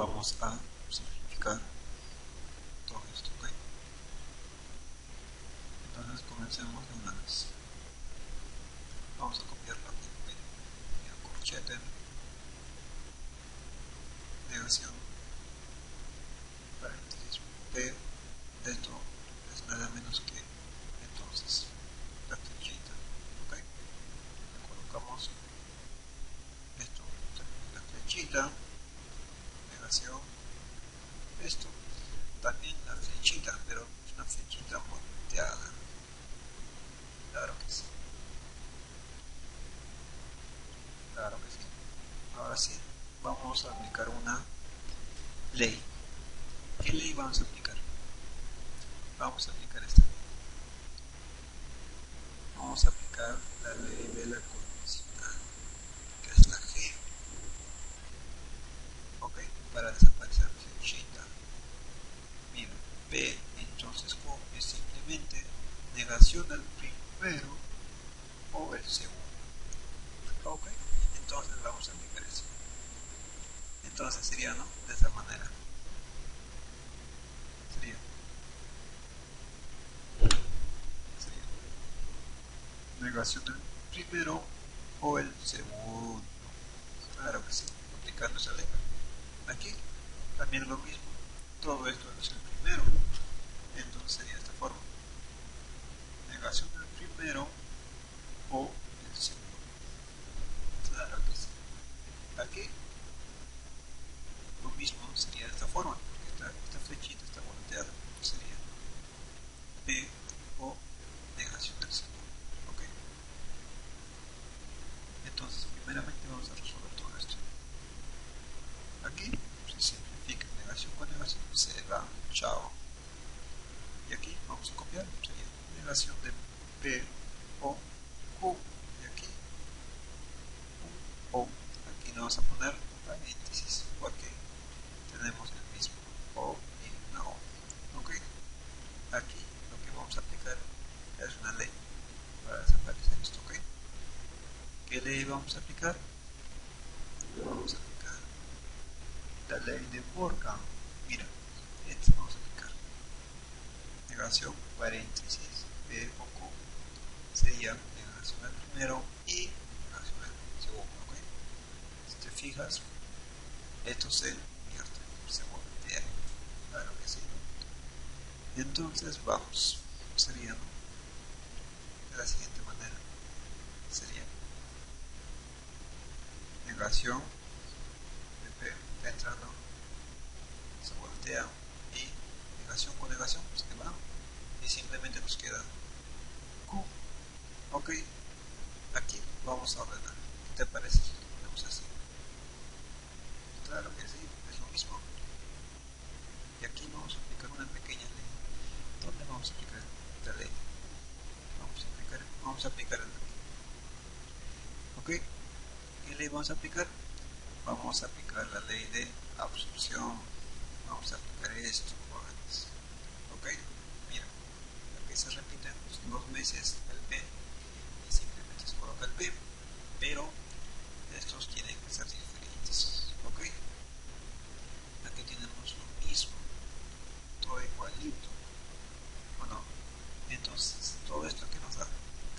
vamos a simplificar todo esto, ¿ok? Entonces comencemos de una vez. Vamos a copiarlo aquí, ¿ok? Corchete, negación, paréntesis, P, esto es nada menos que entonces la flechita, ¿ok? Le colocamos esto, la flechita, negación, esto, también la flechita, pero es una flechita volteada, claro que sí, claro que sí. Ahora sí, vamos a aplicar una ley. ¿Qué ley vamos a aplicar? Vamos a aplicar esta ley. Vamos a aplicar la ley de la condicional, que es la G. Ok, para desaparecer la flechita. Mira, P, entonces Q es simplemente negación del primero o el segundo. Ok, entonces vamos a aplicar eso. Entonces sería, ¿no? De esa manera. Sería negación del primero o el segundo. Claro que sí, aplicando esa ley. Aquí también lo mismo. Todo esto es el primero. Entonces sería de esta forma. Negación del primero o el segundo. Claro que sí. Aquí lo mismo sería de esta forma, porque esta flechita está volteada. Sería P o negación del segundo. ¿Ok? Entonces, primeramente vamos a resolver todo esto. Aquí se simplifica, negación con negación se va, chao. Y aquí vamos a copiar, sería negación de P o Q. Y aquí O. Aquí no vamos a poner paréntesis porque tenemos el mismo O y una O. ¿Ok? Aquí lo que vamos a aplicar es una ley para desaparecer esto. ¿Ok? ¿Qué ley vamos a aplicar? Vamos a aplicar la ley de Morgan. Mira, esto vamos a aplicar. Negación, paréntesis, P o Q sería negación al primero y negación al segundo. ¿Ok? Si te fijas, esto se invierte, se voltea. Claro que sí. Entonces vamos, sería de la siguiente manera. Sería negación de P, está entrando, se voltea y negación con negación se va y simplemente nos queda Q. Ok, aquí vamos a ordenar. ¿Qué te parece si lo ponemos así? Claro que sí, es lo mismo. Y aquí vamos a aplicar una pequeña ley. ¿Dónde vamos a aplicar esta ley? Vamos a aplicar el aquí. Ok, ¿qué ley vamos a aplicar? Vamos a aplicar la ley de absorción. Vamos a aplicar esto. Ok, mira, aquí se repiten dos veces el P y simplemente se coloca el P, pero estos tienen que ser diferentes. Ok, aquí tenemos lo mismo, todo igualito. ¿O no? Entonces, todo esto que nos da,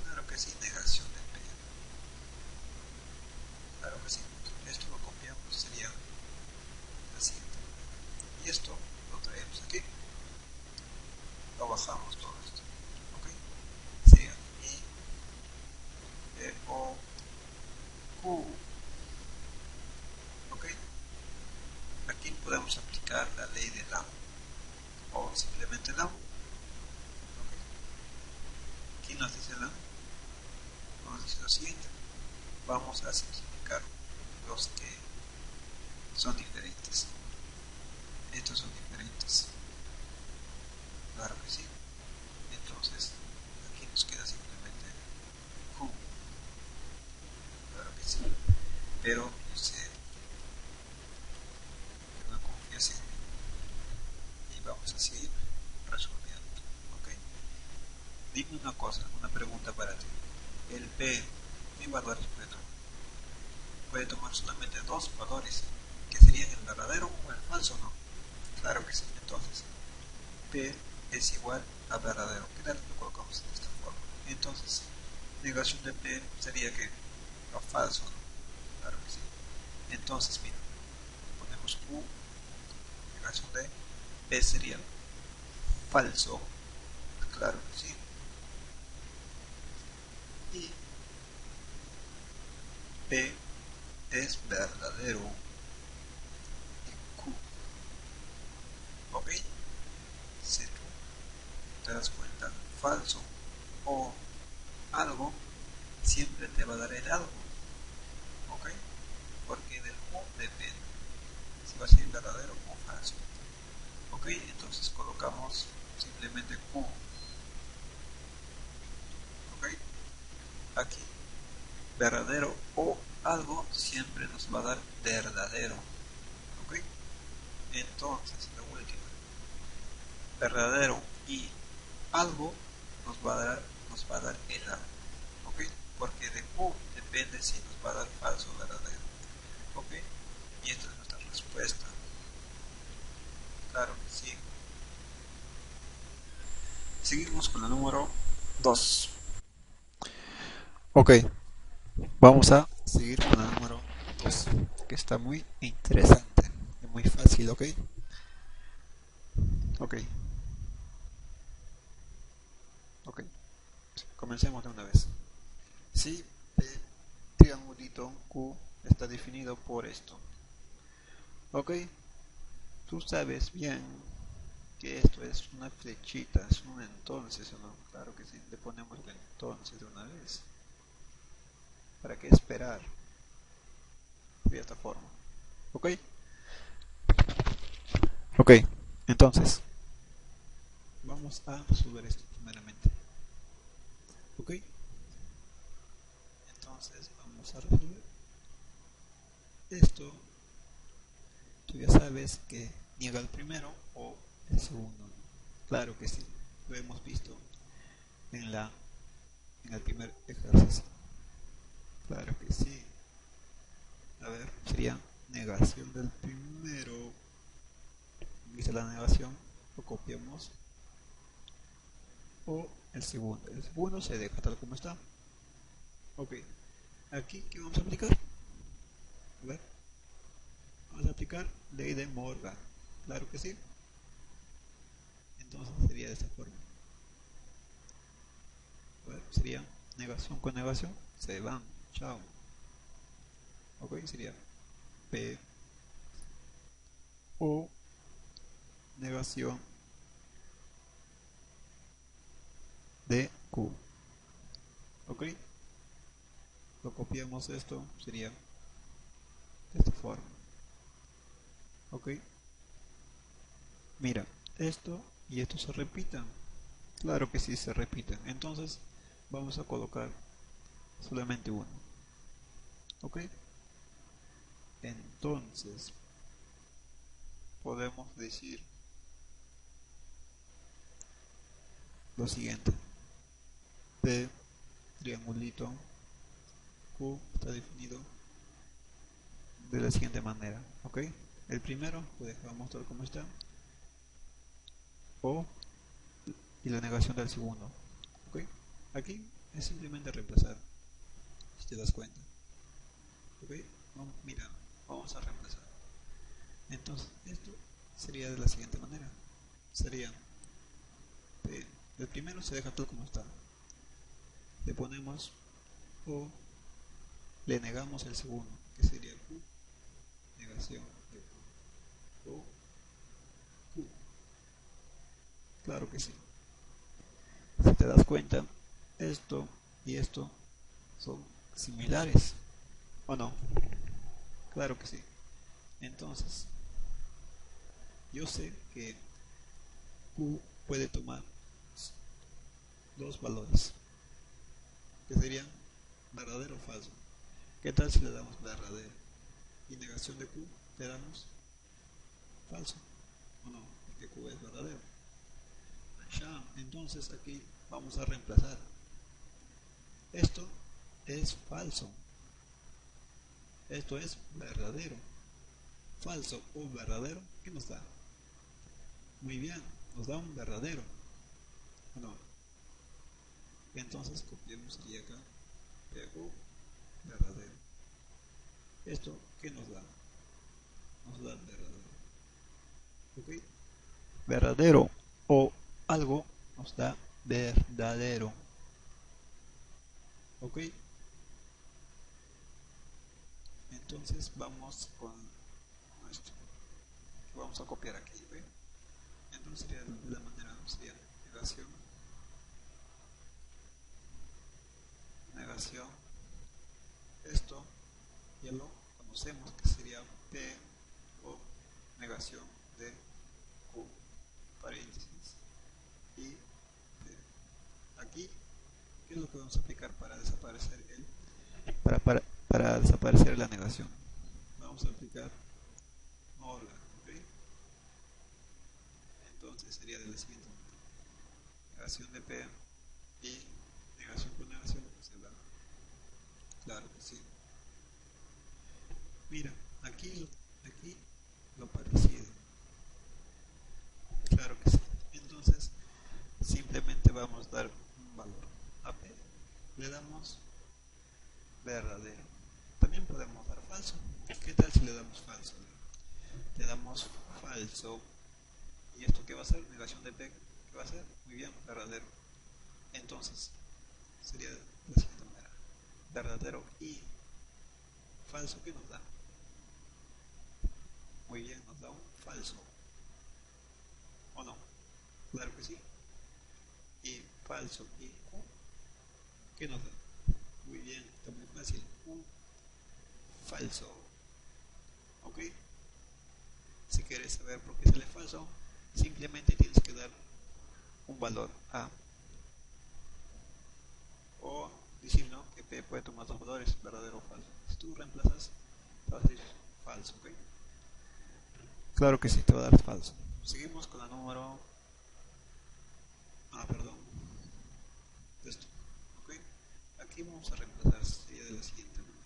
claro que sí, negación del P. Claro que sí, esto lo copiamos, sería la siguiente. Y esto lo traemos aquí, lo bajamos todo esto. Ok, sería I, E, O, Q. Ok, aquí podemos aplicar la ley de la o simplemente la. Okay. ¿Quién nos dice la? Nos dice lo siguiente. Vamos a simplificar los que son diferentes. Estos son diferentes. Claro que sí. Entonces, aquí nos queda simplemente Q. Claro que sí. Pero yo sé que no confías en mí. Y vamos a seguir resolviendo. ¿Ok? Dime una cosa, una pregunta para ti. El P, ¿qué valores puede tomar? Puede tomar solamente dos valores, que sería el verdadero o el falso, ¿no? Claro que sí. Entonces, P es igual a verdadero. ¿Qué tal lo colocamos de esta forma? Entonces, negación de P sería que lo falso, ¿no? Claro que sí. Entonces, mira, ponemos Q, negación de P sería falso. Claro que sí. Y P es verdadero. Y Q, ¿ok? Si tú te das cuenta, falso o algo siempre te va a dar el algo, ¿ok? Porque del Q depende si va a ser verdadero o falso, ¿ok? Entonces colocamos simplemente Q, ¿ok? Aquí, verdadero o algo siempre nos va a dar verdadero, ¿ok? Entonces, la última, verdadero y algo nos va a dar el algo, ¿ok? Porque de Q depende si nos va a dar falso o verdadero, ¿ok? Y esta es nuestra respuesta. Claro que sí. Seguimos con la número 2. Ok, vamos a seguir con la número 2, que está muy interesante y muy fácil, ¿ok? Ok, ok. Comencemos de una vez. Si el triangulito Q está definido por esto, ¿ok? Tú sabes bien que esto es una flechita, es un entonces, ¿o no? Claro que sí, le ponemos el entonces de una vez. ¿Para qué esperar? De esta forma, ¿ok? Ok, entonces, vamos a resolver esto primeramente, ¿ok? Entonces, vamos a resolver esto. Tú ya sabes que niega el primero o el segundo. Claro que sí, lo hemos visto en en el primer ejercicio. Claro que sí. A ver, sería negación del primero. ¿Viste la negación? Lo copiamos. O el segundo. El segundo se deja tal como está. Ok. Aquí, ¿qué vamos a aplicar? A ver, vamos a aplicar ley de Morgan. Claro que sí. Entonces sería de esta forma. A ver, sería negación con negación. Se van. Chao. Ok, sería P o negación de Q. Ok, lo copiamos esto. Sería de esta forma. Ok, mira, esto y esto se repitan. Claro que sí se repiten. Entonces vamos a colocar solamente uno. Ok, entonces podemos decir lo siguiente. P triangulito Q está definido de la siguiente manera. Ok, el primero lo dejamos tal como está. O y la negación del segundo. Ok, aquí es simplemente reemplazar. Si te das cuenta. Ok, vamos, mira, vamos a reemplazar. Entonces, esto sería de la siguiente manera. Sería, el primero se deja todo como está. Le ponemos o le negamos el segundo, que sería Q, negación de Q, o Q. Claro que sí. Si te das cuenta, esto y esto son similares, ¿o no? Claro que sí. Entonces, yo sé que Q puede tomar dos valores, que serían verdadero o falso. ¿Qué tal si le damos verdadero? Y negación de Q le damos falso, ¿o no? Porque Q es verdadero. Ya, entonces aquí vamos a reemplazar. Esto es falso. Esto es verdadero. falso o verdadero, ¿qué nos da? Muy bien, nos da un verdadero. Bueno, entonces copiemos aquí acá, pego verdadero. ¿Esto qué nos da? Nos da verdadero. ¿Ok? Verdadero o algo nos da verdadero. ¿Ok? Entonces vamos con esto. Vamos a copiar aquí, ¿ve? Entonces sería de la manera, sería negación, negación. Esto ya lo conocemos que sería P o negación de Q, paréntesis, y P. Aquí, ¿qué es lo que vamos a aplicar para desaparecer para desaparecer la negación? Vamos a aplicar Morgan, ¿ok? Entonces sería de la siguiente manera: negación de P y negación con negación se da. Claro que sí. Mira, aquí lo parecido. Claro que sí. Entonces, simplemente vamos a dar un valor a P. Le damos verdadero. También podemos dar falso. ¿Qué tal si le damos falso? Le damos falso. ¿Y esto qué va a ser? Negación de P. ¿Qué va a ser? Muy bien, verdadero. Entonces, sería de la siguiente manera: verdadero y falso, ¿qué nos da? Muy bien, nos da un falso. ¿O no? Claro que sí. Y falso y Q, ¿qué nos da? Muy bien, está muy fácil. Un falso. ¿Ok? Si quieres saber por qué sale falso, simplemente tienes que dar un valor A. O decir, ¿no?, que P puede tomar dos valores, verdadero o falso. Si tú reemplazas, te va a decir falso, ¿ok? Claro que sí, te va a dar falso. Seguimos con la número... perdón. Esto, ¿ok? Aquí vamos a reemplazar, sería de la siguiente manera.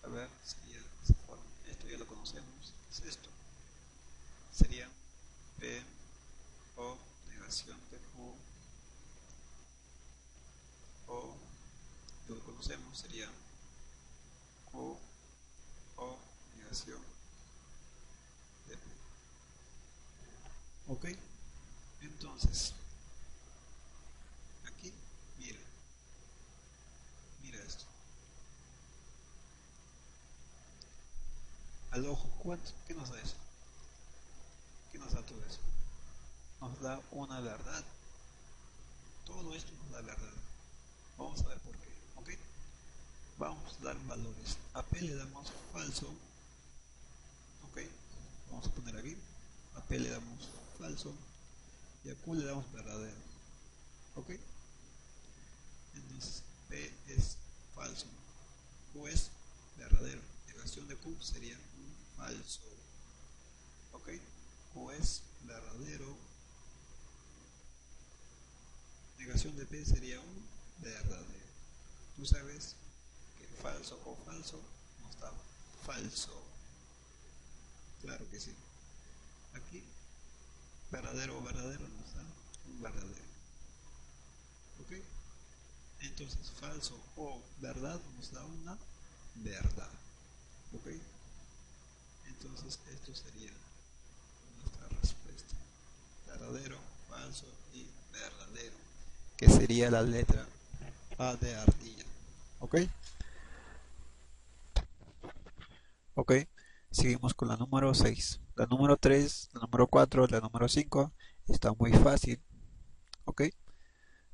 A ver, sería de esa forma. Esto ya lo conocemos. ¿Qué es esto? Sería P o negación de Q, o lo conocemos, sería Q o negación de P. ¿Ok? Entonces, aquí, mira, mira esto. Al ojo, ¿cuánto? ¿Qué nos da eso? ¿Qué nos da todo eso? Nos da una verdad. Todo esto nos da verdad. Vamos a ver por qué. ¿Ok? Vamos a dar valores. A P le damos falso. ¿Ok? Vamos a poner aquí. A P le damos falso. Y a Q le damos verdadero. ¿Ok? Entonces P es falso. Q es verdadero. Negación de Q sería un falso. ¿Ok? Q es verdadero. Negación de P sería un verdadero. Tú sabes que falso o falso nos da falso. Claro que sí. Aquí, verdadero o verdadero nos da un verdadero. ¿Ok? Entonces, falso o verdad nos da una verdad. ¿Ok? Entonces, esto sería nuestra respuesta: verdadero, falso y verdadero, que sería la letra A de ardilla. ¿Ok? Ok, seguimos con la número 6. La número 3, la número 4, la número 5 está muy fácil. Ok,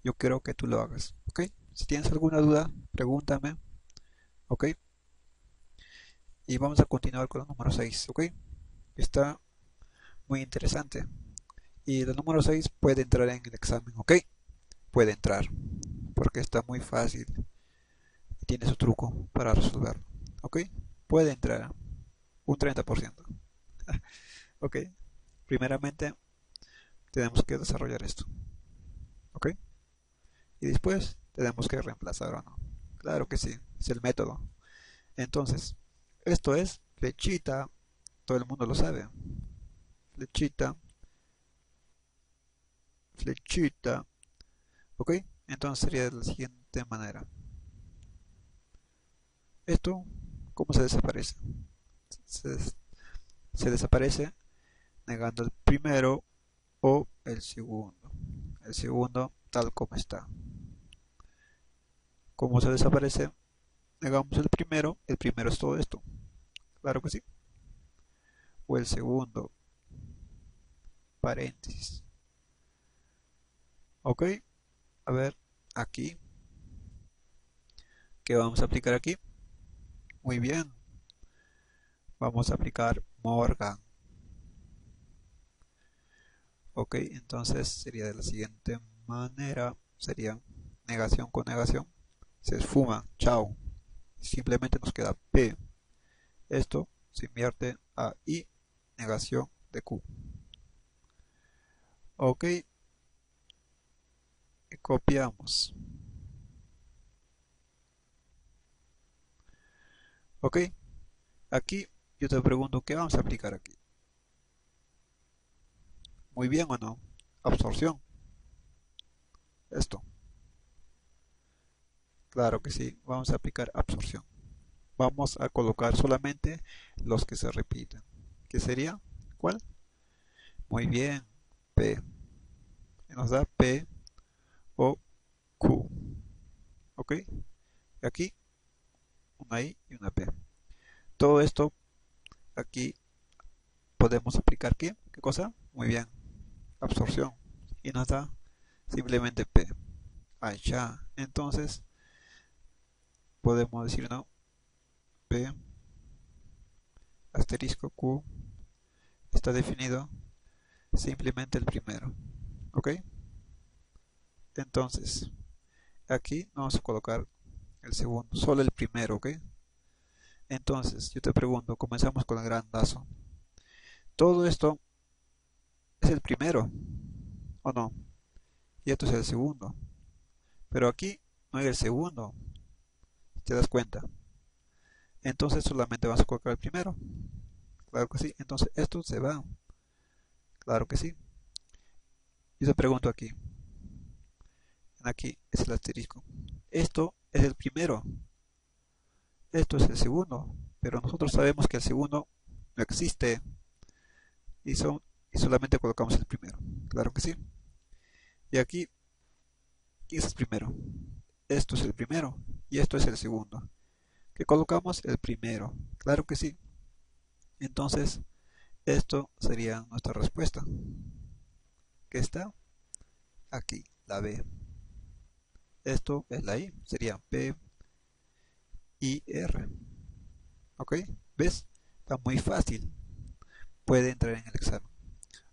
yo quiero que tú lo hagas. Ok, si tienes alguna duda, pregúntame. Ok, y vamos a continuar con la número 6. Ok, está muy interesante. Y la número 6 puede entrar en el examen. Ok, puede entrar porque está muy fácil y tiene su truco para resolverlo. Ok, puede entrar un 30%. Ok, primeramente tenemos que desarrollar esto. Ok, y después tenemos que reemplazar o no. Claro que sí, es el método. Entonces, esto es flechita, todo el mundo lo sabe. Flechita, flechita. Ok, entonces sería de la siguiente manera. Esto, ¿cómo se desaparece? Se, se desaparece negando el primero o el segundo. El segundo tal como está. ¿Cómo se desaparece? Negamos el primero es todo esto. Claro que sí. O el segundo, paréntesis. Ok, a ver, aquí. ¿Qué vamos a aplicar aquí? Muy bien, vamos a aplicar Morgan. Ok, entonces sería de la siguiente manera. Sería negación con negación. Se esfuma, chao. Simplemente nos queda P. Esto se invierte a I, negación de Q. Ok, copiamos. Ok, aquí yo te pregunto, ¿qué vamos a aplicar aquí? Muy bien o no. Absorción. Esto. Claro que sí. Vamos a aplicar absorción. Vamos a colocar solamente los que se repiten. ¿Qué sería? ¿Cuál? Muy bien. P. Nos da P o Q. ¿Ok? Aquí una I y una P. Todo esto aquí podemos aplicar ¿qué? ¿Qué cosa? Muy bien. Absorción. Y nos da simplemente P. Ah, ya. Entonces podemos decir no. P asterisco Q está definido simplemente el primero. ¿Ok? Entonces, aquí vamos a colocar el segundo, solo el primero, ¿ok? Entonces, yo te pregunto, comenzamos con el grandazo. Todo esto es el primero, ¿o no? Y esto es el segundo. Pero aquí no hay el segundo, ¿te das cuenta? Entonces solamente vamos a colocar el primero. Claro que sí. Entonces esto se va. Claro que sí. Yo te pregunto aquí. Aquí es el asterisco. Esto es el primero. Esto es el segundo. Pero nosotros sabemos que el segundo no existe. Y, y solamente colocamos el primero. Claro que sí. Y aquí, ¿quién es el primero? Esto es el primero. Y esto es el segundo. ¿Qué colocamos? El primero. Claro que sí. Entonces, esto sería nuestra respuesta. ¿Qué está? Aquí, la B. Esto es la I. Sería P, I, R. ¿Ok? ¿Ves? Está muy fácil. Puede entrar en el examen.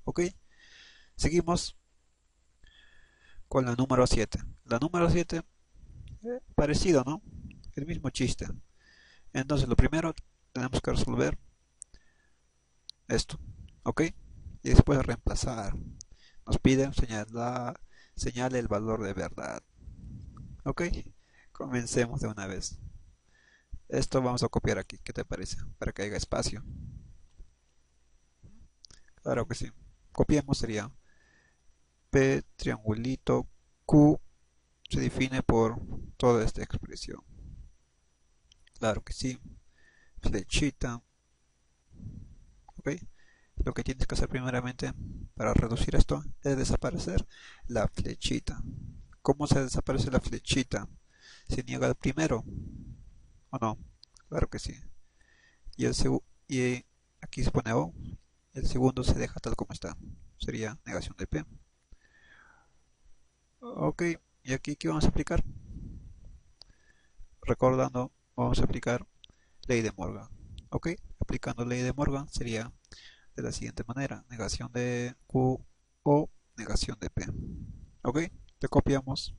¿Ok? Seguimos con la número 7. La número 7, parecido, ¿no? El mismo chiste. Entonces, lo primero, tenemos que resolver esto. ¿Ok? Y después reemplazar. Nos piden señale el valor de verdad. ¿Ok? Comencemos de una vez. Esto vamos a copiar aquí. ¿Qué te parece? Para que haya espacio. Claro que sí. Copiemos sería P triangulito Q se define por toda esta expresión. Claro que sí. Flechita. ¿Ok? Lo que tienes que hacer primeramente para reducir esto es desaparecer la flechita. ¿Cómo se desaparece la flechita? Se niega el primero, ¿o no? Claro que sí. Y aquí se pone O. El segundo se deja tal como está. Sería negación de P. Ok, y aquí ¿qué vamos a aplicar? Recordando, vamos a aplicar ley de Morgan. Ok, aplicando ley de Morgan sería de la siguiente manera: negación de Q o negación de P. Ok, te copiamos.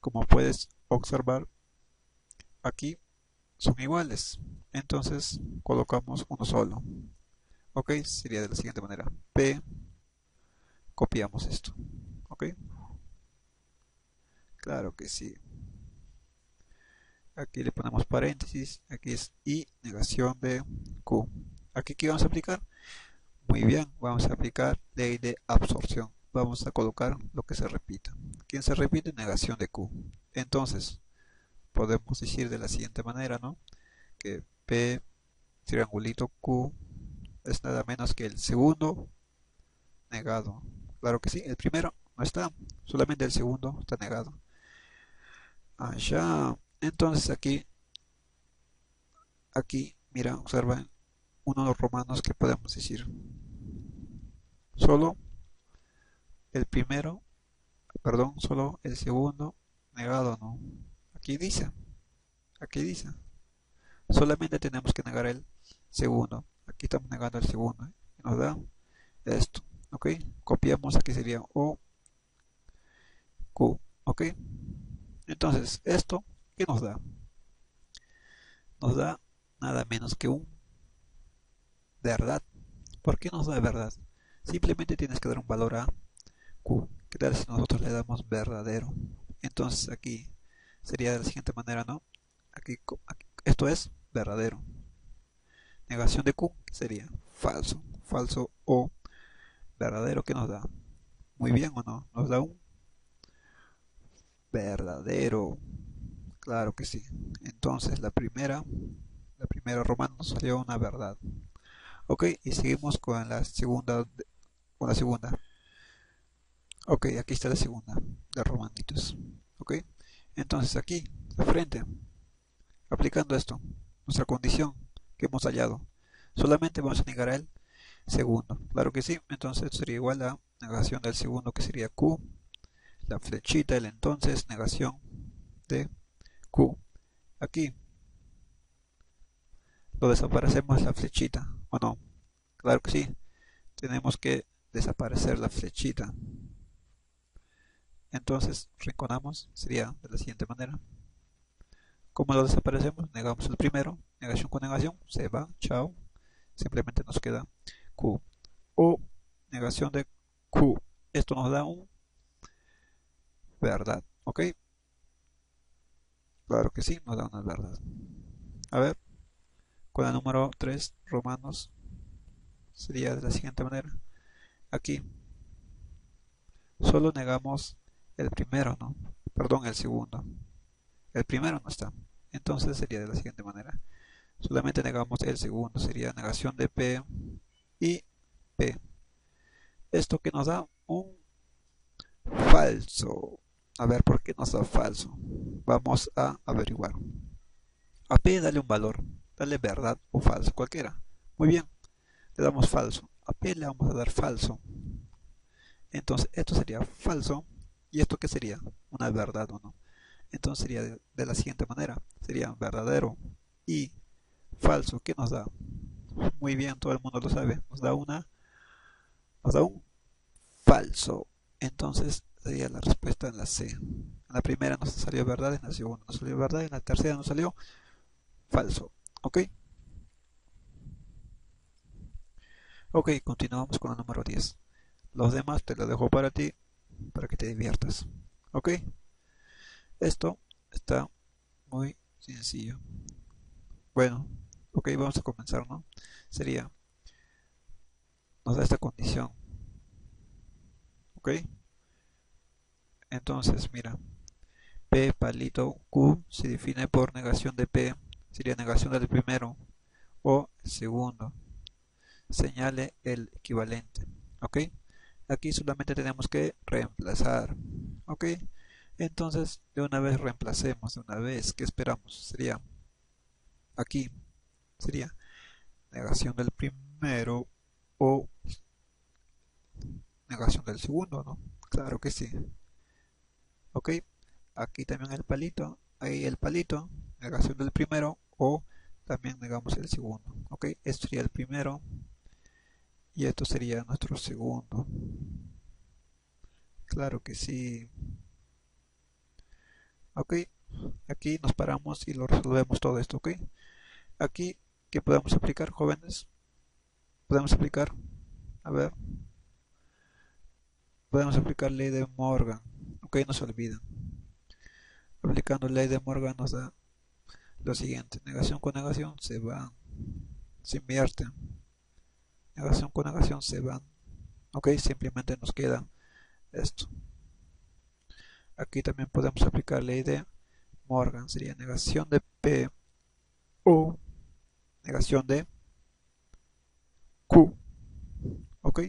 Como puedes observar, aquí son iguales. Entonces colocamos uno solo. Ok, sería de la siguiente manera: P, copiamos esto. Ok, claro que sí. aquí le ponemos paréntesis, aquí es y negación de Q. Aquí, ¿qué vamos a aplicar? Muy bien, vamos a aplicar ley de absorción. Vamos a colocar lo que se repita. ¿Quién se repite? Negación de Q. Entonces, podemos decir de la siguiente manera, ¿no? Que P triangulito Q es nada menos que el segundo negado. Claro que sí, el primero no está, solamente el segundo está negado. Allá, entonces aquí, mira, observa uno de los romanos que podemos decir. Solo el primero, perdón, solo el segundo negado, ¿no? Aquí dice, aquí dice. Solamente tenemos que negar el segundo. Aquí estamos negando el segundo. Y nos da esto. ¿Ok? Copiamos, aquí sería O, Q. ¿Ok? Entonces, ¿esto qué nos da? Nos da nada menos que un verdad. ¿Por qué nos da verdad? Simplemente tienes que dar un valor a Q. ¿Qué tal si nosotros le damos verdadero? Entonces aquí sería de la siguiente manera, ¿no? Aquí esto es verdadero. Negación de Q sería falso. Falso o verdadero, ¿qué nos da? Muy bien o no, nos da un verdadero. Claro que sí. Entonces la primera romana nos salió una verdad. Ok, y seguimos con la segunda, Ok, aquí está la segunda de romanitos. Ok, entonces aquí, de frente, aplicando esto, nuestra condición que hemos hallado, solamente vamos a negar el segundo. Claro que sí, entonces sería igual a negación del segundo, que sería Q, la flechita, el entonces, negación de Q. Aquí lo desaparecemos la flechita, ¿o no? Claro que sí, tenemos que desaparecer la flechita. Entonces, rinconamos, sería de la siguiente manera. ¿Cómo lo desaparecemos? Negamos el primero, negación con negación, se va, chao. Simplemente nos queda Q. O negación de Q. Esto nos da un verdad, ¿ok? Claro que sí, nos da una verdad. A ver, con el número 3, romanos, sería de la siguiente manera. Aquí solo negamos el primero, ¿no? Perdón, el segundo. El primero no está. Entonces sería de la siguiente manera. Solamente negamos el segundo, sería negación de P y P. Esto que nos da un falso. A ver, ¿por qué nos da falso? Vamos a averiguar. A P dale un valor, dale verdad o falso, cualquiera. Muy bien, le damos falso. A P le vamos a dar falso. Entonces, esto sería falso. ¿Y esto qué sería? Una verdad o no. Entonces sería de la siguiente manera. Sería verdadero y falso. ¿Qué nos da? Muy bien, todo el mundo lo sabe. Nos da un falso. Entonces sería la respuesta en la C. En la primera nos salió verdad, en la segunda nos salió verdad, en la tercera nos salió falso. ¿Ok? Ok, continuamos con el número 10. Los demás te lo dejo para ti, para que te diviertas. ¿Ok? Esto está muy sencillo. Bueno, ok, vamos a comenzar, ¿no? Sería, nos da esta condición. ¿Ok? Entonces, mira, P palito Q se define por negación de P, sería negación del primero o el segundo. Señale el equivalente. ¿Ok? Aquí solamente tenemos que reemplazar. ¿Ok? Entonces, de una vez reemplacemos, de una vez, ¿qué esperamos? Sería, aquí, sería negación del primero o negación del segundo, ¿no? Claro que sí. ¿Ok? Aquí también el palito, ahí el palito, negación del primero o también negamos el segundo. ¿Ok? Esto sería el primero y esto sería nuestro segundo. Claro que sí. ¿Ok? Aquí nos paramos y lo resolvemos todo esto. ¿Ok? Aquí, ¿qué podemos aplicar, jóvenes? Podemos aplicar, a ver, podemos aplicar ley de Morgan. Ok, no se olviden. Aplicando ley de Morgan nos da lo siguiente, negación con negación se van, se invierten, negación con negación se van, ok, simplemente nos queda esto. Aquí también podemos aplicar la ley de Morgan, sería negación de P o negación de Q, ok.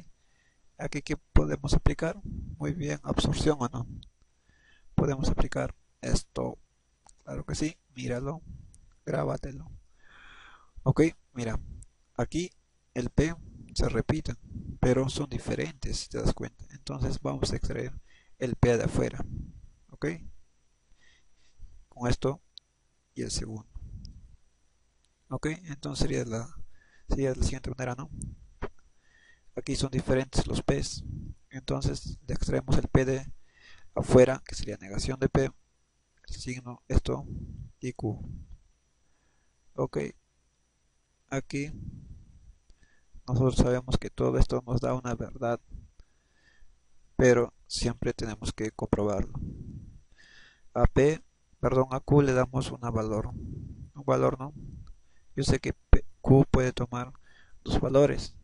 Aquí que podemos aplicar, muy bien, absorción o no, podemos aplicar esto, claro que sí, míralo, grábatelo, ok, mira, aquí el P se repite, pero son diferentes, si te das cuenta, entonces vamos a extraer el P de afuera, ok, con esto y el segundo, ok, entonces sería de la siguiente manera, ¿no? Aquí son diferentes los P's, entonces le extraemos el P de afuera, que sería negación de P, el signo, esto y Q, ok, aquí nosotros sabemos que todo esto nos da una verdad, pero siempre tenemos que comprobarlo. A P, perdón, a Q le damos un valor, ¿no? Yo sé que Q puede tomar dos valores,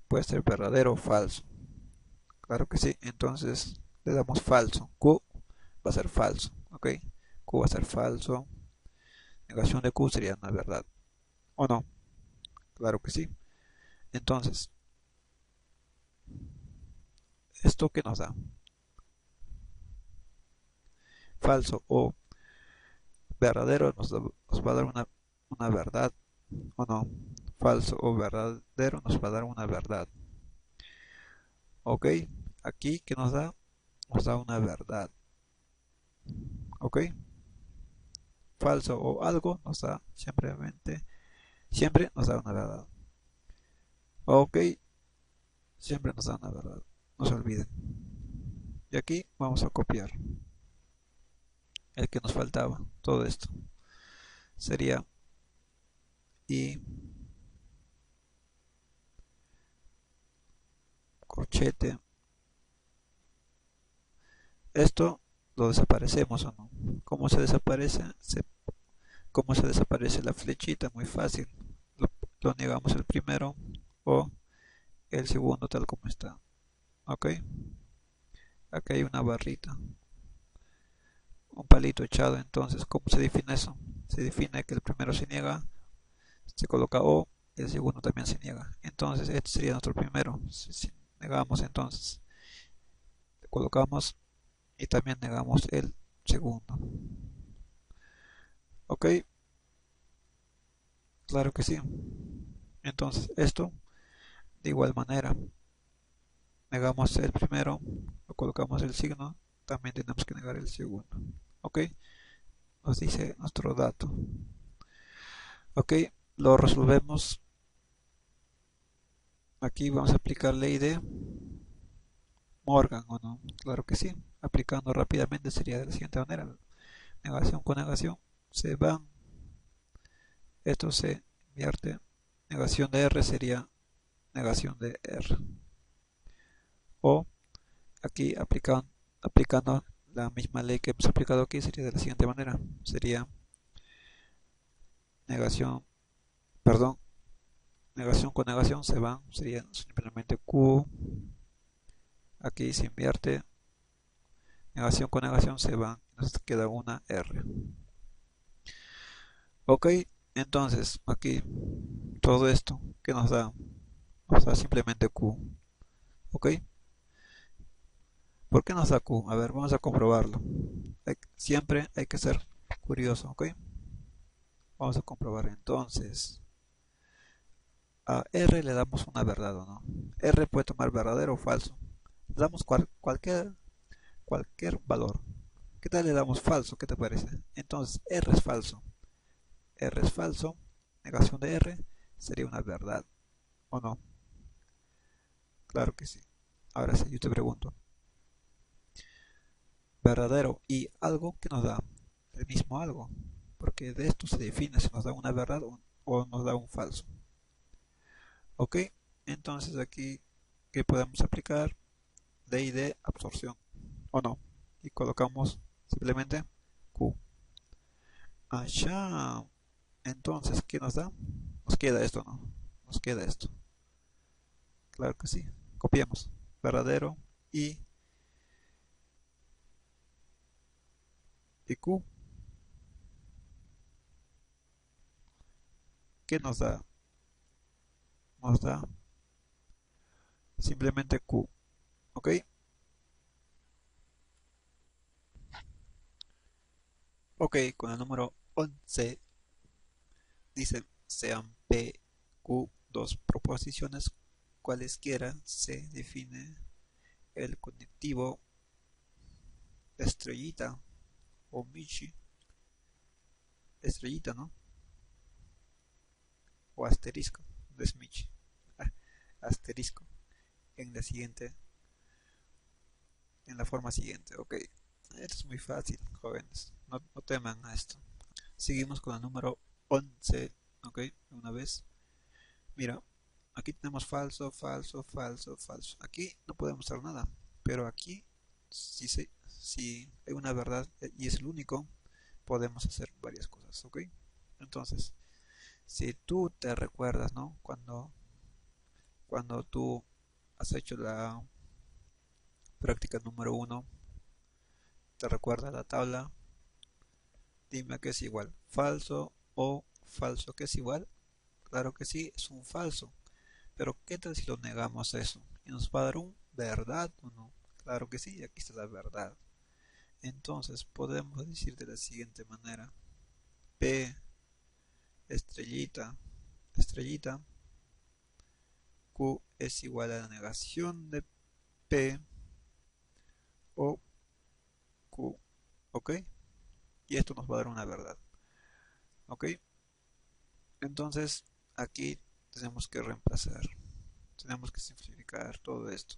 puede ser verdadero o falso. Claro que sí, entonces le damos falso. Q va a ser falso, ¿ok? Q va a ser falso. Negación de Q sería una verdad, ¿o no? Claro que sí. Entonces, ¿esto qué nos da? Falso o verdadero nos va a dar una verdad, ¿o no? Falso o verdadero nos va a dar una verdad. ¿Ok? Aquí, ¿qué nos da? Nos da una verdad. ¿Ok? Falso o algo nos da siempre nos da una verdad. ¿Ok? Siempre nos da una verdad. No se olviden. Y aquí vamos a copiar el que nos faltaba. Todo esto sería y corchete. Esto lo desaparecemos o no. ¿Cómo se desaparece? ¿Cómo se desaparece la flechita? Muy fácil. Lo negamos el primero o el segundo tal como está. ¿Ok? Aquí hay una barrita, un palito echado. Entonces, ¿cómo se define eso? Se define que el primero se niega, se coloca O, el segundo también se niega. Entonces, este sería nuestro primero. Si negamos, entonces colocamos y también negamos el segundo. ¿Ok? Claro que sí. Entonces, esto de igual manera. Negamos el primero, lo colocamos el signo, también tenemos que negar el segundo. ¿Ok? Nos dice nuestro dato. ¿Ok? Lo resolvemos. Aquí vamos a aplicar ley de Morgan, ¿o no? Claro que sí. Aplicando rápidamente sería de la siguiente manera. Negación con negación se van. Esto se invierte. Negación de R sería negación de R. O aquí aplicando la misma ley que hemos aplicado aquí sería de la siguiente manera. Sería negación, perdón, negación con negación se van, sería simplemente Q, aquí se invierte, negación con negación se van, nos queda una R. Ok, entonces aquí todo esto que nos da simplemente Q. Ok, ¿por qué nos da Q? A ver, vamos a comprobarlo. Siempre hay que ser curioso, ok. Vamos a comprobar entonces. A R le damos una verdad o no. R puede tomar verdadero o falso. Le damos cualquier valor. ¿Qué tal le damos falso? ¿Qué te parece? Entonces R es falso. R es falso. Negación de R sería una verdad. ¿O no? Claro que sí. Ahora sí, yo te pregunto. Verdadero y algo que nos da el mismo algo. Porque de esto se define si nos da una verdad o nos da un falso. ¿Ok? Entonces aquí, ¿qué podemos aplicar? Ley de absorción. ¿O no? Y colocamos simplemente Q. Allá. Entonces, ¿qué nos da? Nos queda esto, ¿no? Nos queda esto. Claro que sí. Copiamos. Verdadero y Q. ¿Qué nos da? Nos da simplemente Q. ¿Ok? Ok, con el número 11 dice sean P, Q, dos proposiciones cualesquiera, se define el conectivo estrellita o Michi, estrellita, ¿no? O asterisco, no es Michi, asterisco, en la siguiente, en la forma siguiente, ok. Esto es muy fácil, jóvenes, no teman a esto. Seguimos con el número 11, ok, una vez. Mira, aquí tenemos falso, falso, falso, falso. Aquí no podemos hacer nada, pero aquí, si hay una verdad y es el único, podemos hacer varias cosas, ¿ok? Entonces, si tú te recuerdas, ¿no? Cuando tú has hecho la práctica número uno, te recuerdas la tabla, dime que es igual, falso o falso que es igual. Claro que sí, es un falso. Pero ¿qué tal si lo negamos eso? ¿Y nos va a dar un verdad o no? Claro que sí, aquí está la verdad. Entonces podemos decir de la siguiente manera. P, estrellita, estrellita, Q es igual a la negación de P o Q. ¿Ok? Y esto nos va a dar una verdad. ¿Ok? Entonces aquí tenemos que reemplazar. Tenemos que simplificar todo esto.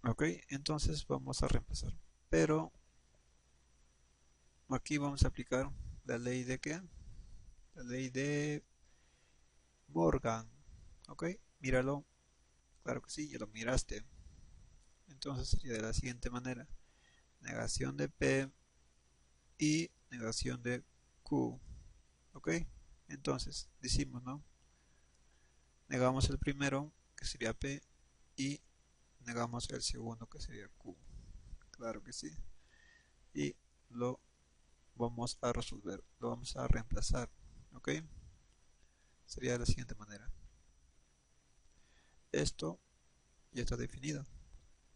¿Ok? Entonces vamos a reemplazar. Pero aquí vamos a aplicar la ley de ¿qué? La ley de Morgan. ¿Ok? Míralo. Claro que sí, ya lo miraste. Entonces sería de la siguiente manera. Negación de P y negación de Q. ¿Ok? Entonces, decimos, ¿no? Negamos el primero, que sería P, y negamos el segundo, que sería Q. Claro que sí. Y lo vamos a resolver, lo vamos a reemplazar. ¿Ok? Sería de la siguiente manera. Esto ya está definido.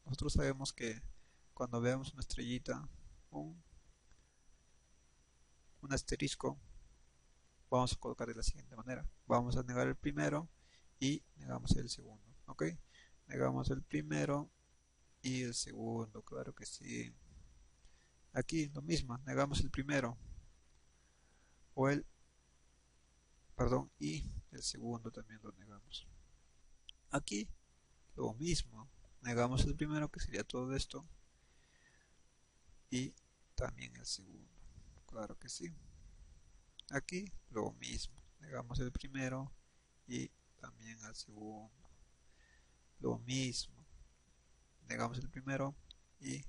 Nosotros sabemos que cuando veamos una estrellita, un, un asterisco, vamos a colocar de la siguiente manera. Vamos a negar el primero y negamos el segundo. ¿Ok? Negamos el primero y el segundo, claro que sí. Aquí lo mismo, negamos el primero o el, perdón, y el segundo también lo negamos. Aquí lo mismo, negamos el primero, que sería todo esto, y también el segundo, claro que sí. Aquí lo mismo, negamos el primero y también el segundo, lo mismo, negamos el primero y,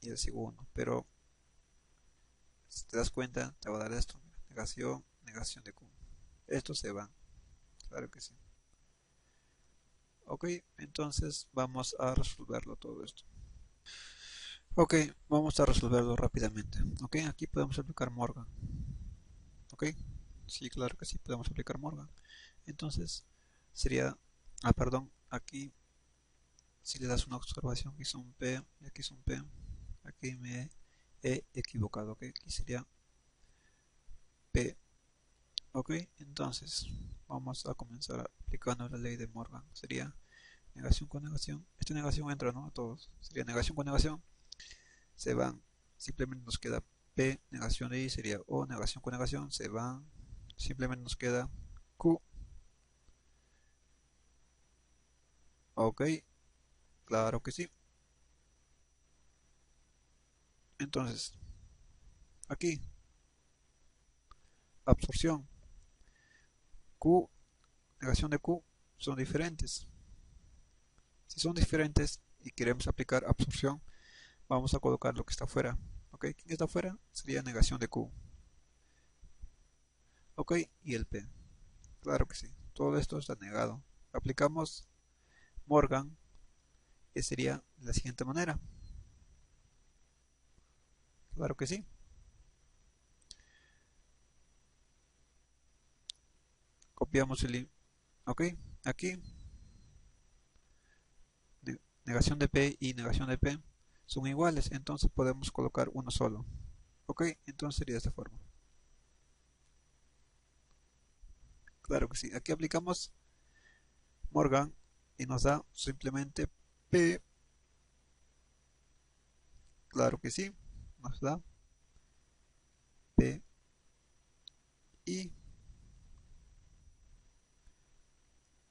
y el segundo, pero si te das cuenta te va a dar esto, negación, negación de Q. Estos se van, claro que sí. Ok, entonces vamos a resolverlo todo esto. Ok, vamos a resolverlo rápidamente. Ok, aquí podemos aplicar Morgan. Ok, sí, claro que sí, podemos aplicar Morgan. Entonces sería, perdón, aquí si le das una observación, aquí son P y aquí son P. Aquí me he equivocado, ok, aquí sería P. Ok, entonces vamos a comenzar aplicando la ley de Morgan. Sería negación con negación. Esta negación entra, ¿no? A todos. Sería negación con negación. Se van. Simplemente nos queda P, negación de I sería O, negación con negación. Se van. Simplemente nos queda Q. Ok, claro que sí. Entonces, aquí, absorción. Q, negación de Q son diferentes. Si son diferentes y queremos aplicar absorción, vamos a colocar lo que está afuera. Ok, ¿quién está afuera? Sería negación de Q. Ok, y el P. Claro que sí, todo esto está negado. Aplicamos Morgan, que sería de la siguiente manera. Claro que sí. Copiamos el... Ok, aquí negación de P y negación de P son iguales, entonces podemos colocar uno solo. Ok, entonces sería de esta forma. Claro que sí, aquí aplicamos Morgan y nos da simplemente P. Claro que sí, nos da P y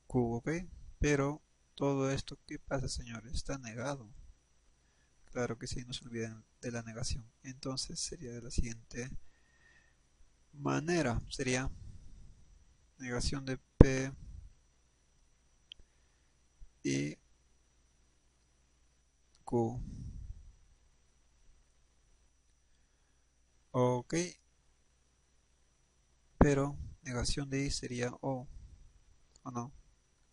Q, ok. Pero todo esto, ¿qué pasa, señores? Está negado. Claro que sí, no se olviden de la negación. Entonces sería de la siguiente manera. Sería negación de P y Q. Ok, pero negación de I sería O. ¿O no?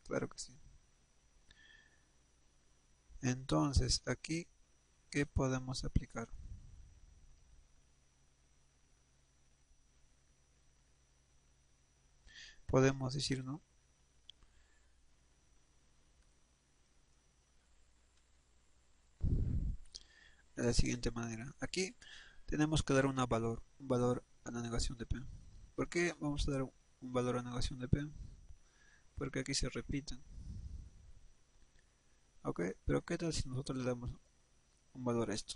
Claro que sí. Entonces, aquí, ¿qué podemos aplicar? Podemos decir, ¿no? De la siguiente manera. Aquí tenemos que dar un valor a la negación de P. ¿Por qué vamos a dar un valor a la negación de P? Porque aquí se repiten. Ok, pero ¿qué tal si nosotros le damos un valor a esto?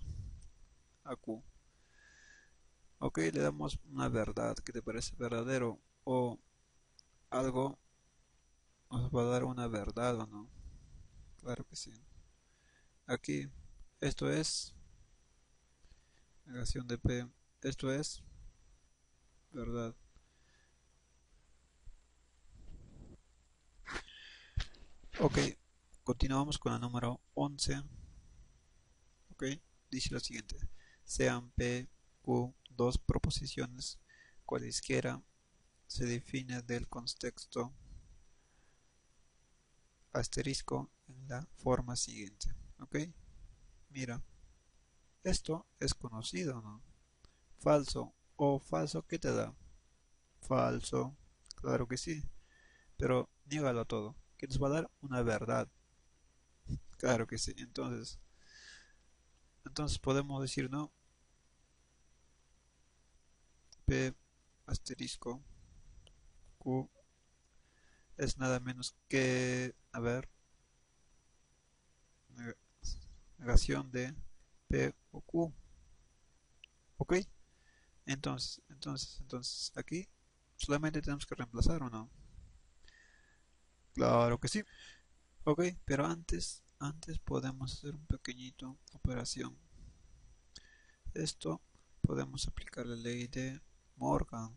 A Q. Ok, le damos una verdad que te parece verdadero o algo nos va a dar una verdad o no. Claro que sí. Aquí, esto es negación de P. Esto es verdad. Ok, continuamos con la número 11. Ok, dice lo siguiente. Sean P, Q dos proposiciones cualesquiera se define del contexto asterisco en la forma siguiente. Ok, mira, esto es conocido, ¿no? Falso o falso, ¿qué te da? Falso, claro que sí, pero niégalo todo, que nos va a dar una verdad, claro que sí. Entonces podemos decir, ¿no? P asterisco Q es nada menos que, a ver, negación de P o Q, ¿ok? Entonces, aquí solamente tenemos que reemplazar o no. Claro que sí. Ok, pero antes podemos hacer un pequeñito operación. Esto podemos aplicar la ley de Morgan.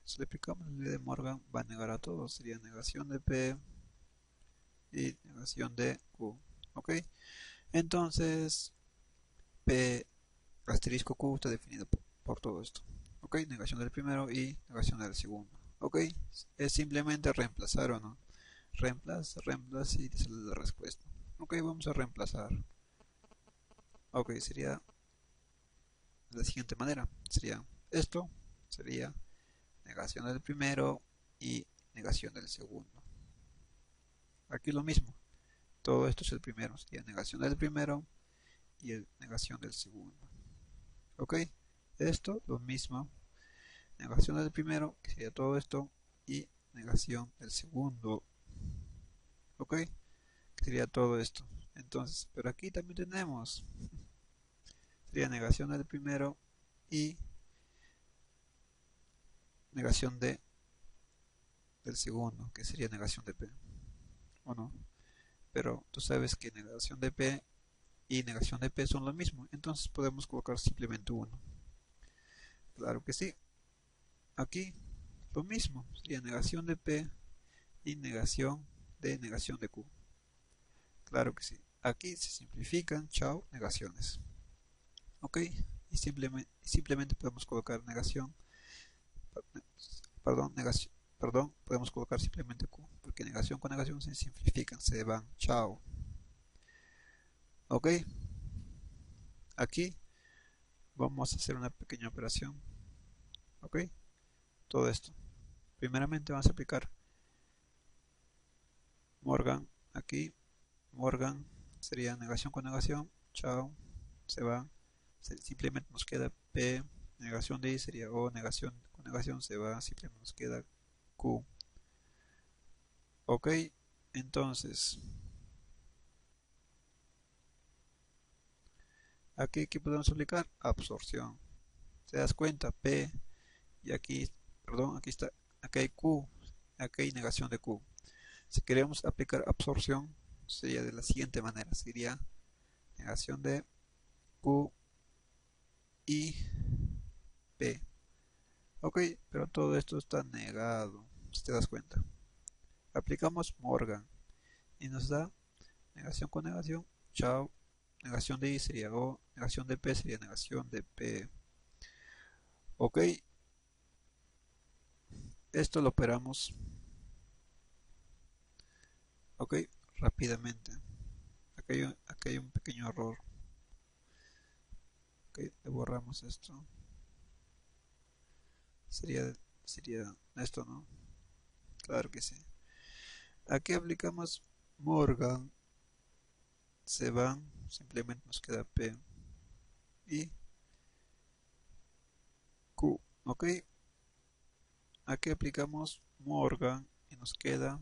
Si le aplicamos la ley de Morgan, va a negar a todo. Sería negación de P y negación de Q. Ok, entonces P asterisco Q está definido por todo esto. Ok, negación del primero y negación del segundo. Ok, es simplemente reemplazar o no. Reemplaza y te sale la respuesta. Ok, vamos a reemplazar. Ok, sería de la siguiente manera. Sería esto, sería negación del primero y negación del segundo. Aquí lo mismo. Todo esto es el primero. Sería negación del primero y negación del segundo. Ok, esto lo mismo. Negación del primero, que sería todo esto, y negación del segundo. Ok, que sería todo esto. Entonces, pero aquí también tenemos, sería negación del primero y negación del segundo, que sería negación de P. ¿O no? Pero tú sabes que negación de P y negación de P son lo mismo, entonces podemos colocar simplemente uno. Claro que sí. Aquí lo mismo, sería negación de P y negación de Q. Claro que sí. Aquí se simplifican, chao, negaciones. ok, y simplemente podemos colocar negación, perdón, negación, perdón, podemos colocar simplemente Q, porque negación con negación se simplifican, se van, chao. Ok, aquí vamos a hacer una pequeña operación. Ok, todo esto. Primeramente vamos a aplicar Morgan aquí. Morgan sería negación con negación, chao, se va. Simplemente nos queda P, negación de I sería O, negación con negación, se va, simplemente nos queda Q. Ok, entonces aquí ¿qué podemos aplicar? Absorción. ¿Te das cuenta? P y aquí, perdón, aquí está, aquí hay Q, aquí hay negación de Q. Si queremos aplicar absorción, sería de la siguiente manera, sería negación de Q y P. Ok, pero todo esto está negado, si te das cuenta. Aplicamos Morgan y nos da negación con negación, chao. Negación de I sería O, negación de P sería negación de P. Ok, esto lo operamos, ok, rápidamente. Aquí hay un pequeño error. Ok, le borramos esto. Sería esto, ¿no? Claro que sí. Aquí aplicamos Morgan, se van, simplemente nos queda P y Q. Ok, aquí aplicamos Morgan y nos queda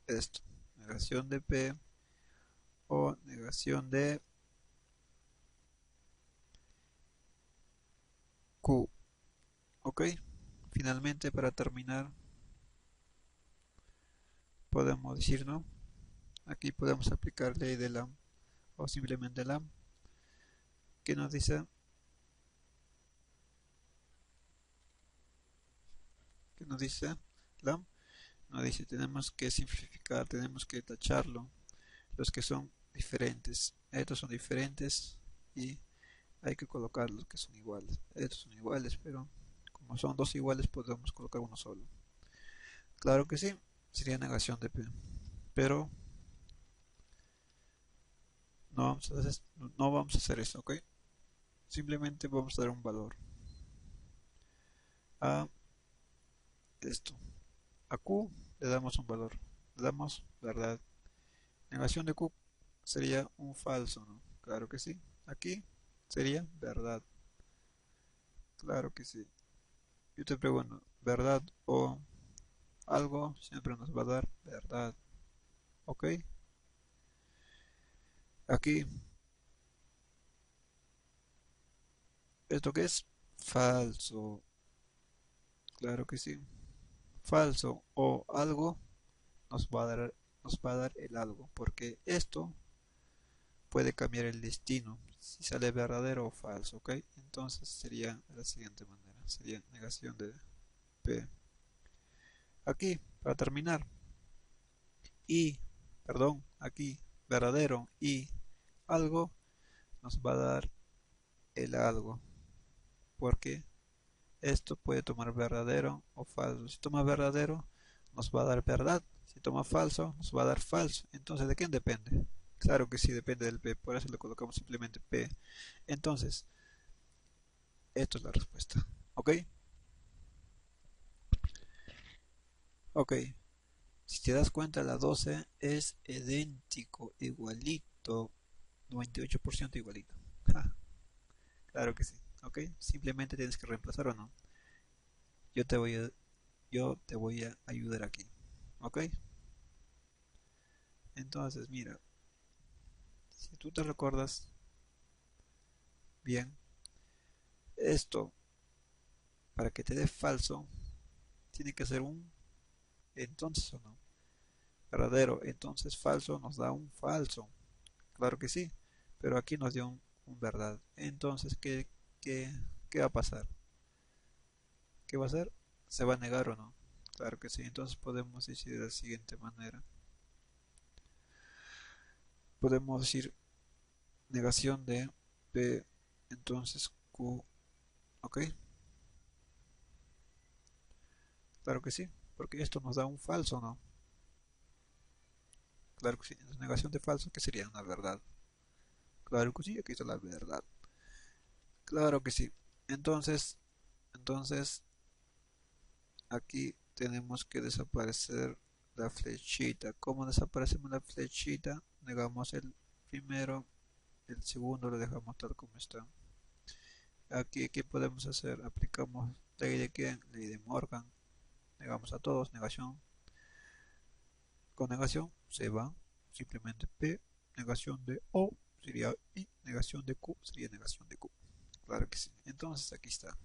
esto, negación de P o negación de Q. Ok, finalmente para terminar podemos decir no. Aquí podemos aplicar ley de Lam o simplemente Lam, que nos dice que nos dice Lam, nos dice tenemos que simplificar, tenemos que tacharlo, los que son diferentes, estos son diferentes y hay que colocar los que son iguales, estos son iguales, pero como son dos iguales podemos colocar uno solo. Claro que sí, sería negación de P, pero no vamos a hacer eso, ok. Simplemente vamos a dar un valor a esto. A Q le damos un valor, le damos verdad. Negación de Q sería un falso, ¿no? Claro que sí. Aquí sería verdad. Claro que sí. Yo te pregunto, ¿verdad o algo? Siempre nos va a dar verdad. ¿Ok? Aquí, ¿esto qué es? Falso. Claro que sí. Falso o algo nos va a dar el algo. Porque esto puede cambiar el destino. Si sale verdadero o falso. ¿Ok? Entonces sería de la siguiente manera. Sería negación de P. Aquí, para terminar. Y, perdón, aquí, verdadero y algo nos va a dar el algo. Porque esto puede tomar verdadero o falso. Si toma verdadero, nos va a dar verdad. Si toma falso, nos va a dar falso. Entonces, ¿de quién depende? Claro que sí, depende del P. Por eso le colocamos simplemente P. Entonces, esto es la respuesta. ¿Ok? Ok. Si te das cuenta, la 12 es idéntico, igualito. 98% igualito. Ja, claro que sí. ¿Ok? Simplemente tienes que reemplazar o no. Yo te voy a, yo te voy a ayudar aquí. ¿Ok? Entonces, mira, si tú te recuerdas bien, esto para que te dé falso, tiene que ser un entonces o no. Verdadero, entonces falso nos da un falso. Claro que sí, pero aquí nos dio un verdad. Entonces, qué, ¿qué va a pasar? ¿Qué va a hacer? ¿Se va a negar o no? Claro que sí, entonces podemos decir de la siguiente manera. Podemos decir negación de P entonces Q, ok, claro que sí, porque esto nos da un falso, ¿no? Claro que sí, entonces negación de falso, que sería una verdad. Claro que sí, aquí está la verdad. Claro que sí. Entonces, aquí tenemos que desaparecer la flechita. ¿Cómo desaparecemos la flechita? Negamos el primero, el segundo lo dejamos tal como está. Aquí, ¿qué podemos hacer? Aplicamos ley de quién, ley de Morgan. Negamos a todos, negación. Con negación se va simplemente P, negación de O sería I, negación de Q sería negación de Q. Claro que sí. Entonces aquí está.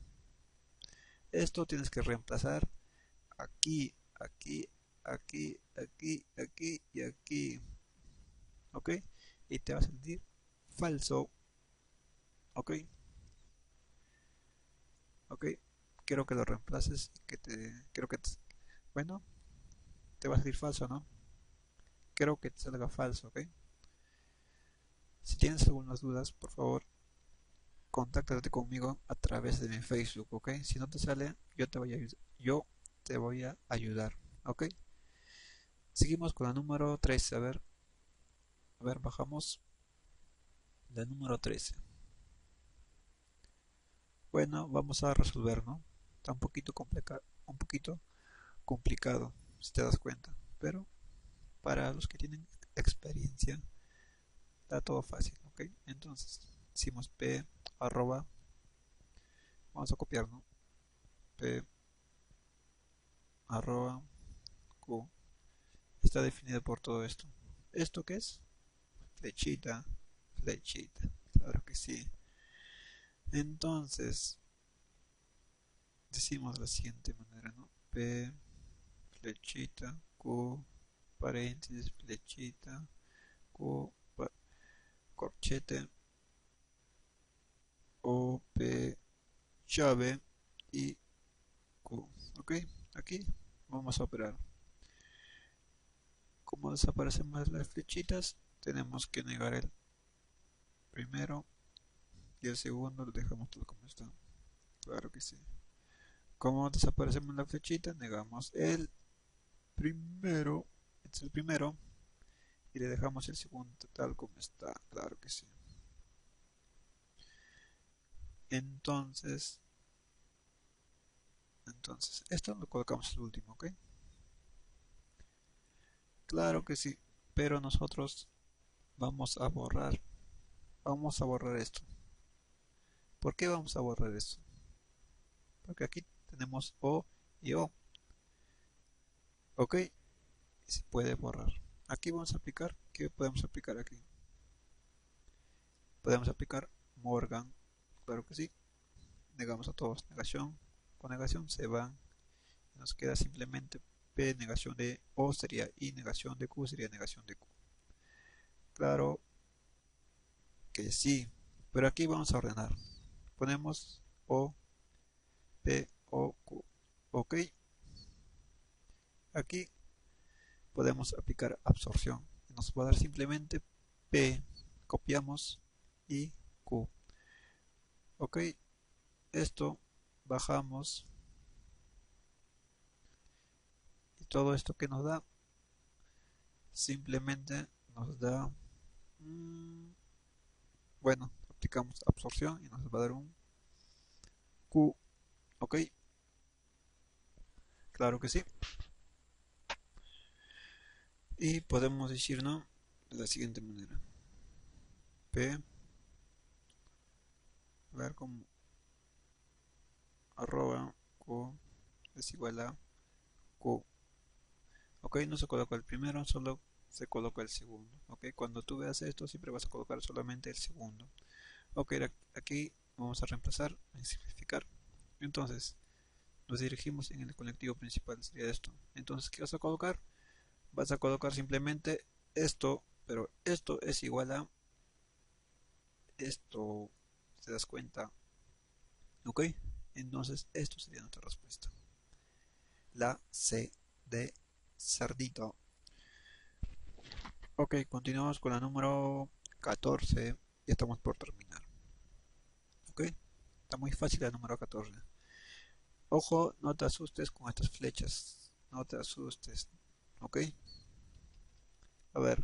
Esto tienes que reemplazar aquí, aquí, aquí, aquí, aquí y aquí. ¿Ok? Y te va a salir falso. ¿Ok? ¿Ok? Quiero que lo reemplaces y bueno, te va a salir falso, ¿no? Quiero que te salga falso, ¿ok? Si tienes algunas dudas, por favor, contáctate conmigo a través de mi Facebook, ¿ok? Si no te sale, yo te voy a ayudar, ¿ok? Seguimos con la número 13, a ver, bajamos la número 13. Bueno, vamos a resolver, ¿no? Está un poquito complicado, si te das cuenta, pero para los que tienen experiencia, está todo fácil, ¿ok? Entonces, decimos p arroba, vamos a copiar, ¿no? P arroba q está definido por todo esto. ¿Esto qué es? Flechita, flechita, claro que sí. Entonces, decimos de la siguiente manera, ¿no? P, flechita, Q, paréntesis, flechita, Q, corchete, O, P, llave y Q. ¿Ok? Aquí vamos a operar. Como desaparecen más las flechitas, tenemos que negar el primero y el segundo lo dejamos todo como está. Claro que sí. Como desaparecemos la flechita, negamos el primero, este es el primero, y le dejamos el segundo tal como está. Claro que sí. Entonces, esto lo colocamos el último, ¿ok? Claro que sí, pero nosotros vamos a borrar esto. ¿Por qué vamos a borrar esto? Porque aquí tenemos O y O, ¿ok? Y se puede borrar. Aquí vamos a aplicar, ¿qué podemos aplicar aquí? Podemos aplicar Morgan, claro que sí. Negamos a todos, negación, con negación se van. Nos queda simplemente P, negación de O sería I, negación de Q sería negación de Q. Claro que sí, pero aquí vamos a ordenar. Ponemos O, P, O, Q. Ok, aquí podemos aplicar absorción. Nos va a dar simplemente P, copiamos y Q. Ok, esto bajamos y todo esto que nos da simplemente nos da, bueno, aplicamos absorción y nos va a dar un Q. Ok, claro que sí. Y podemos decir no de la siguiente manera. P, a ver como arroba Q es igual a Q. Ok, no se coloca el primero, solo se coloca el segundo. Ok, cuando tú veas esto siempre vas a colocar solamente el segundo. Ok, aquí vamos a reemplazar, a simplificar. Entonces, nos dirigimos en el conectivo principal, sería esto. Entonces, ¿qué vas a colocar? Vas a colocar simplemente esto, pero esto es igual a esto, ¿te das cuenta? Ok, entonces esto sería nuestra respuesta. La C de cerdito. Ok, continuamos con la número 14. Ya estamos por terminar. Está muy fácil el número 14. Ojo, no te asustes con estas flechas. No te asustes. ¿Ok? A ver,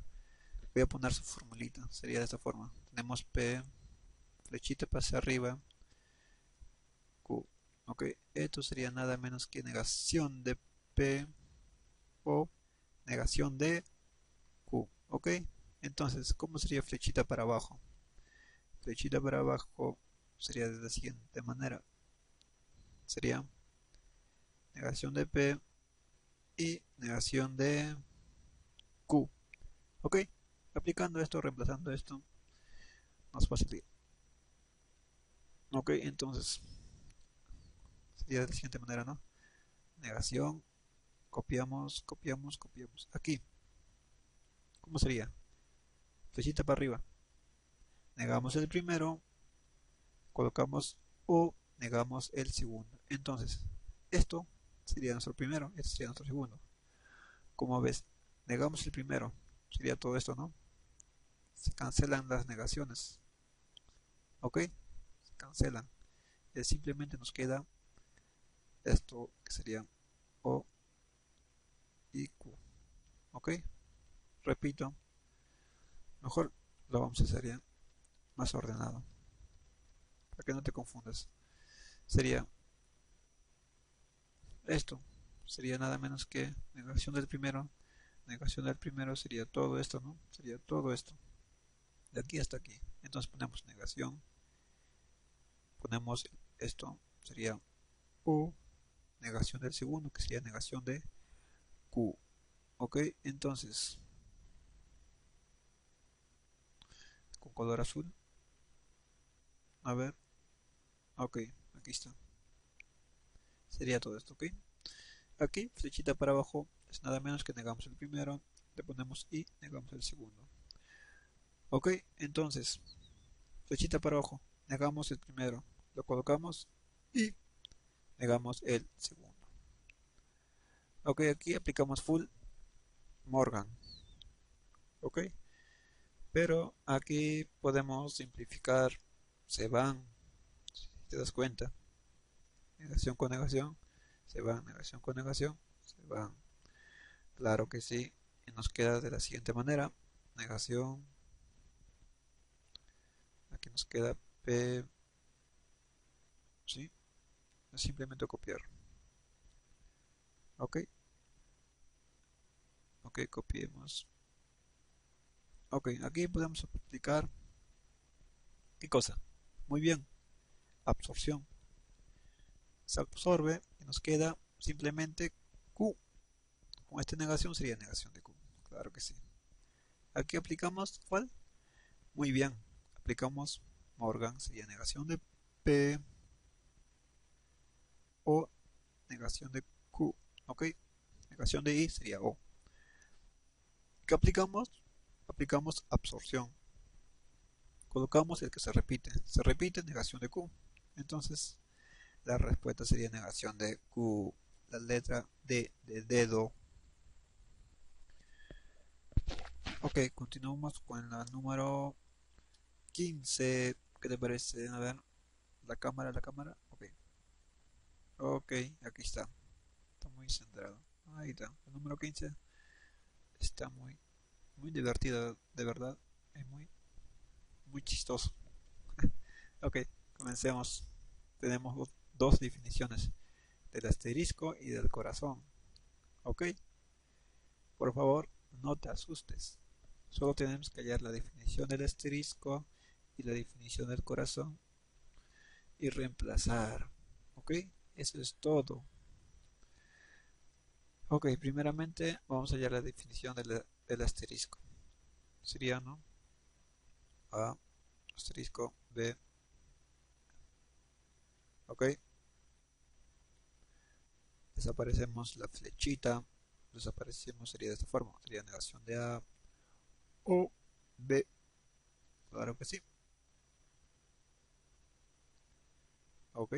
voy a poner su formulita. Sería de esta forma. Tenemos P, flechita para hacia arriba, Q. ¿Ok? Esto sería nada menos que negación de P o negación de Q. ¿Ok? Entonces, ¿cómo sería flechita para abajo? Flechita para abajo sería de la siguiente manera. Sería negación de P y negación de Q. ¿Ok? Aplicando esto, reemplazando esto, nos facilita. Ok, entonces sería de la siguiente manera, ¿no? Negación, copiamos, copiamos, copiamos. Aquí, ¿cómo sería? Flechita para arriba. Negamos el primero, colocamos o negamos el segundo. Entonces, esto sería nuestro primero, este sería nuestro segundo. Como ves, negamos el primero, sería todo esto, ¿no? Se cancelan las negaciones. ¿Ok? Se cancelan. Simplemente nos queda esto que sería O y Q. ¿Ok? Repito, mejor lo vamos a hacer ya más ordenado, para que no te confundas. Sería esto, sería nada menos que negación del primero sería todo esto, ¿no? Sería todo esto, de aquí hasta aquí. Entonces ponemos negación, ponemos esto, sería U, negación del segundo, que sería negación de Q. Ok, entonces, con color azul, a ver, ok, aquí está. Sería todo esto, ok. Aquí, flechita para abajo, es nada menos que negamos el primero, le ponemos y negamos el segundo. Ok, entonces, flechita para abajo, negamos el primero, lo colocamos y negamos el segundo. Ok, aquí aplicamos full Morgan. Ok, pero aquí podemos simplificar, se van, si te das cuenta, negación con negación, se van, negación con negación, se van. Claro que sí, y nos queda de la siguiente manera, negación, aquí nos queda P, ¿sí? Es simplemente copiar. Ok, ok, copiemos. Ok, aquí podemos aplicar, ¿qué cosa? Muy bien, absorción. Se absorbe y nos queda simplemente Q. Con esta negación sería negación de Q. Claro que sí. Aquí aplicamos ¿cuál? Muy bien. Aplicamos Morgan, sería negación de P o negación de Q. Ok. Negación de I sería O. ¿Qué aplicamos? Aplicamos absorción. Colocamos el que se repite. Se repite negación de Q. Entonces la respuesta sería negación de Q. La letra D de dedo. Ok, continuamos con la número 15. ¿Qué te parece? A ver, la cámara, la cámara. Ok, ok, aquí está. Está muy centrado. Ahí está. El número 15 está muy, muy divertido, de verdad. Es muy, muy chistoso. Ok, comencemos. Tenemos dos definiciones, del asterisco y del corazón. Ok, por favor, no te asustes. Solo tenemos que hallar la definición del asterisco y la definición del corazón y reemplazar. Ok, eso es todo. Ok, primeramente vamos a hallar la definición del asterisco. Sería, ¿no? A, asterisco, B. Ok, desaparecemos la flechita. Desaparecemos, sería de esta forma. Sería negación de A o B. Claro que sí. Ok,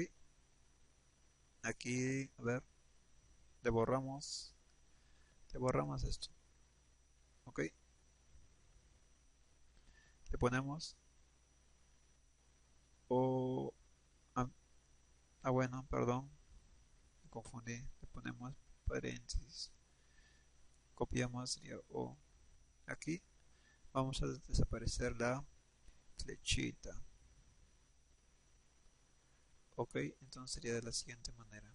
aquí, a ver, le borramos. Le borramos esto. Ok, le ponemos O, bueno, perdón, me confundí. Le ponemos paréntesis. Copiamos, sería O. Aquí vamos a desaparecer la flechita. Ok, entonces sería de la siguiente manera.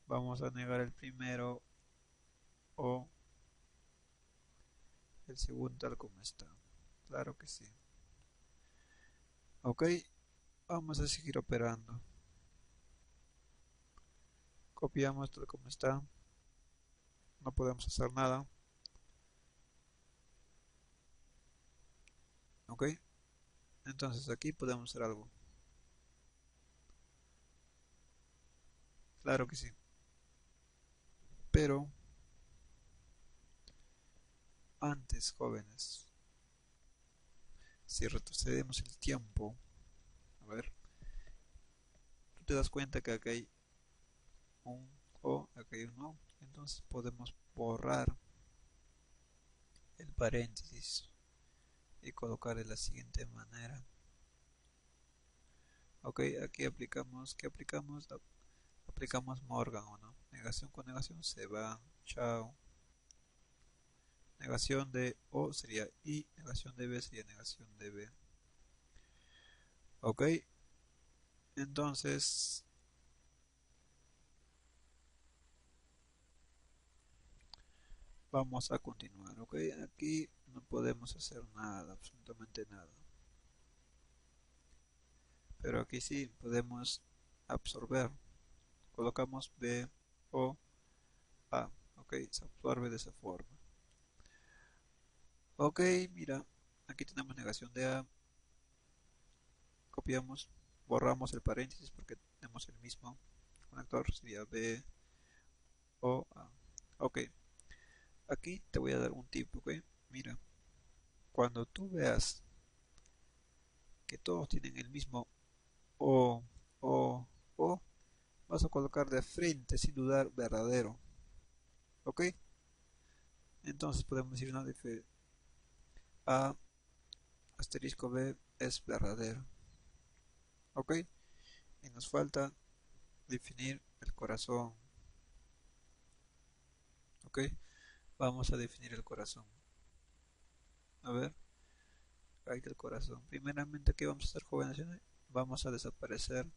Vamos a negar el primero o el segundo tal como está. Claro que sí. Ok, vamos a seguir operando. Copiamos tal como está. No podemos hacer nada. Ok, entonces aquí podemos hacer algo. Claro que sí. Pero antes, jóvenes, si retrocedemos el tiempo, a ver, tú te das cuenta que acá hay un O, acá hay un O. Entonces podemos borrar el paréntesis y colocar de la siguiente manera. Ok, aquí aplicamos, ¿qué aplicamos? Aplicamos Morgan o no. Negación con negación se va. Chao. Negación de O sería I, negación de B sería negación de B. Ok, entonces vamos a continuar. Ok, aquí no podemos hacer nada, absolutamente nada. Pero aquí sí podemos absorber. Colocamos B, O, A. Ok, se absorbe de esa forma. Ok, mira, aquí tenemos negación de A. Copiamos, borramos el paréntesis porque tenemos el mismo conector, sería B, O, A. Ok, aquí te voy a dar un tip, ok. Mira, cuando tú veas que todos tienen el mismo O, O, O, vas a colocar de frente sin dudar verdadero, ok. Entonces podemos decir una A asterisco B es verdadero, ok. Y nos falta definir el corazón, ok. Vamos a definir el corazón. A ver, ahí está el corazón. Primeramente, ¿qué vamos a hacer, jóvenes? Vamos a desaparecer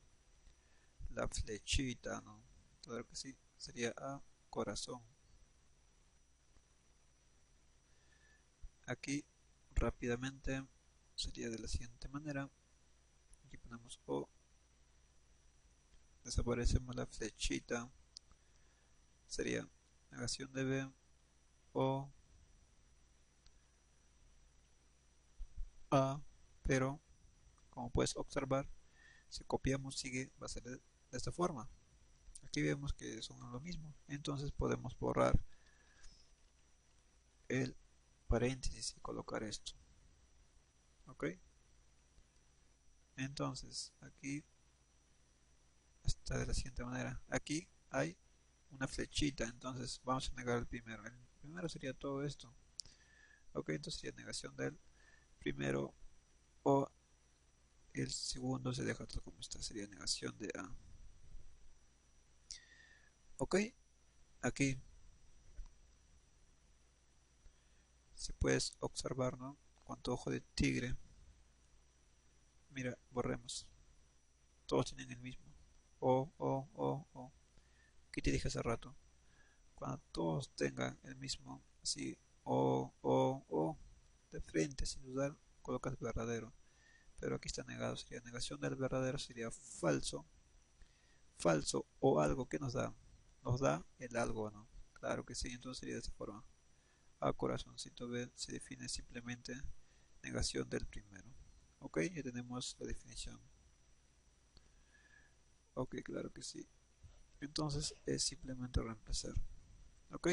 la flechita, ¿no? Claro que sí, sería A, corazón. Aquí, rápidamente, sería de la siguiente manera. Aquí ponemos O, desaparecemos la flechita, sería negación de B, O, A, pero, como puedes observar, si copiamos sigue, va a ser de esta forma. Aquí vemos que son lo mismo, entonces podemos borrar el paréntesis y colocar esto, ok. Entonces aquí está de la siguiente manera. Aquí hay una flechita, entonces vamos a negar el primero. El primero sería todo esto, ok. Entonces sería negación del primero, o el segundo se deja todo como está, sería negación de A, ok. Aquí si puedes observar, ¿no? Con tu ojo de tigre, mira, borremos, todos tienen el mismo O. ¿Qué te dije hace rato? Cuando todos tengan el mismo, así, O, de frente, sin dudar, colocas verdadero. Pero aquí está negado, sería negación del verdadero, sería falso. Falso o algo que nos da el algo, ¿no? Claro que sí, entonces sería de esta forma. A corazoncito B se define simplemente negación del primero. Ok, ya tenemos la definición. Ok, claro que sí. Entonces es simplemente reemplazar. Ok,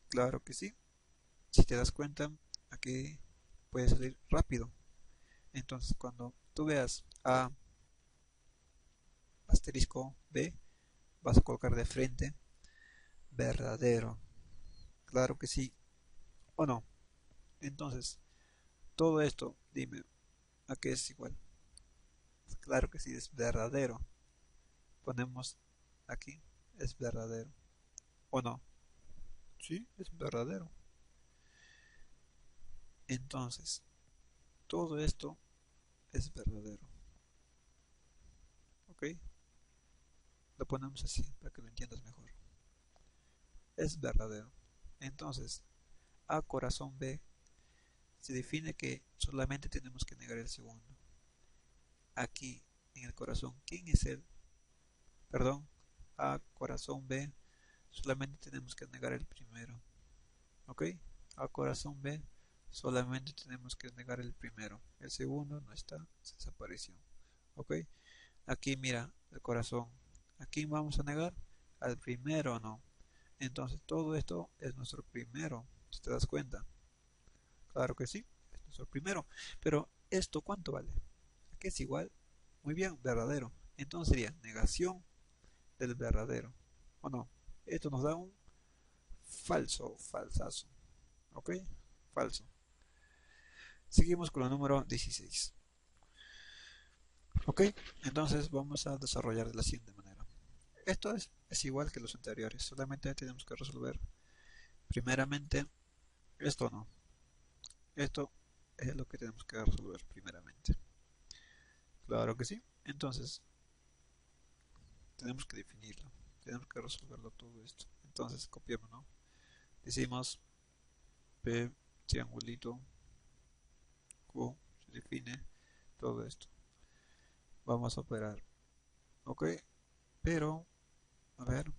claro que sí. Si te das cuenta, aquí puede salir rápido. Entonces cuando tú veas A asterisco B, vas a colocar de frente verdadero. Claro que sí o no. Entonces, todo esto, dime, ¿a qué es igual? Claro que sí, es verdadero. Ponemos aquí, es verdadero. ¿O no? Sí, es verdadero. Entonces, todo esto es verdadero. ¿Ok? Lo ponemos así para que lo entiendas mejor. Es verdadero. Entonces, A corazón B se define que solamente tenemos que negar el segundo. Aquí, en el corazón, ¿quién es él? Perdón, A corazón B, solamente tenemos que negar el primero. ¿Ok? A corazón B, solamente tenemos que negar el primero. El segundo no está, se desapareció. ¿Ok? Aquí mira, el corazón. ¿A quién vamos a negar? Al primero no. Entonces todo esto es nuestro primero. ¿Si te das cuenta? Claro que sí, es nuestro primero. Pero ¿esto cuánto vale? Aquí es igual. Muy bien, verdadero. Entonces sería negación del verdadero. ¿O no? Esto nos da un falso, falsazo. ¿Ok? Falso. Seguimos con el número 16. ¿Ok? Entonces vamos a desarrollar de la siguiente manera. Esto es igual que los anteriores. Solamente tenemos que resolver primeramente esto no. Esto es lo que tenemos que resolver primeramente. Claro que sí. Entonces tenemos que definirlo. Tenemos que resolverlo todo esto. Entonces copiamos, ¿no? Decimos P triangulito Q se define todo esto. Vamos a operar. Ok, pero a ver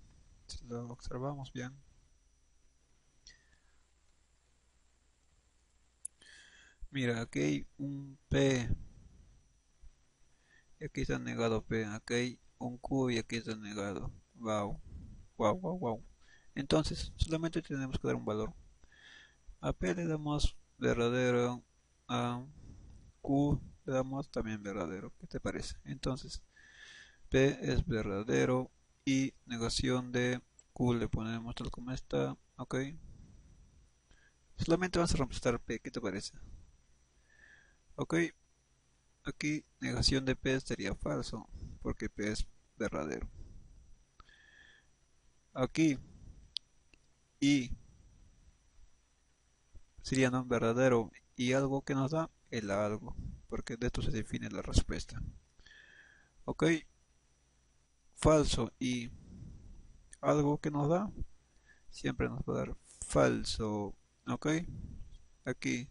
si lo observamos bien. Mira, aquí hay un P y aquí está negado P. Aquí hay un Q y aquí está negado. Wow, wow, wow, wow. Entonces solamente tenemos que dar un valor. A P le damos verdadero, a Q le damos también verdadero. ¿Qué te parece? Entonces P es verdadero y negación de Q le ponemos tal como está. Ok. Solamente vamos a reemplazar P. ¿Qué te parece? Ok. Aquí negación de P sería falso porque P es verdadero. Aquí y sería no verdadero y algo que nos da el algo porque de esto se define la respuesta. Ok. Falso y algo que nos da siempre nos va a dar falso. Ok. Aquí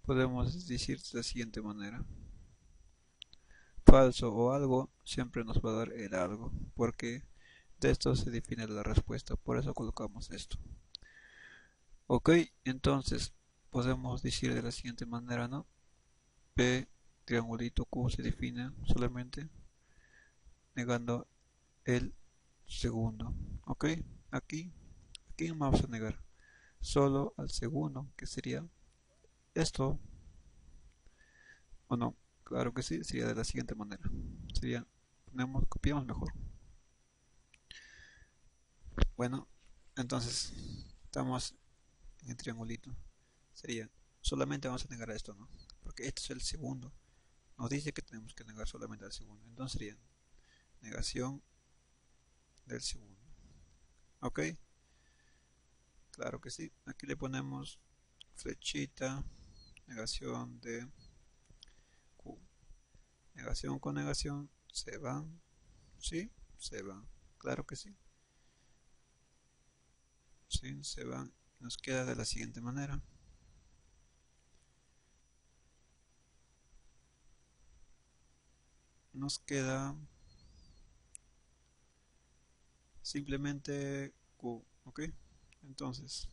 podemos decir de la siguiente manera. Falso o algo siempre nos va a dar el algo porque de esto se define la respuesta. Por eso colocamos esto. Ok, entonces podemos decir de la siguiente manera, ¿no? P triangulito Q se define solamente negando el segundo. Ok, aquí, ¿a quién vamos a negar? Solo al segundo, que sería esto, o no. Claro que sí, sería de la siguiente manera. Sería, copiamos mejor. Bueno, entonces estamos en el triangulito. Sería, solamente vamos a negar a esto, ¿no? Porque este es el segundo. Nos dice que tenemos que negar solamente al segundo. Entonces sería negación del segundo. ¿Ok? Claro que sí. Aquí le ponemos flechita, negación de Q. Negación con negación se van. ¿Sí? Se van. Claro que sí. Sí, se van. Nos queda de la siguiente manera. Nos queda simplemente Q. ¿Ok? Entonces,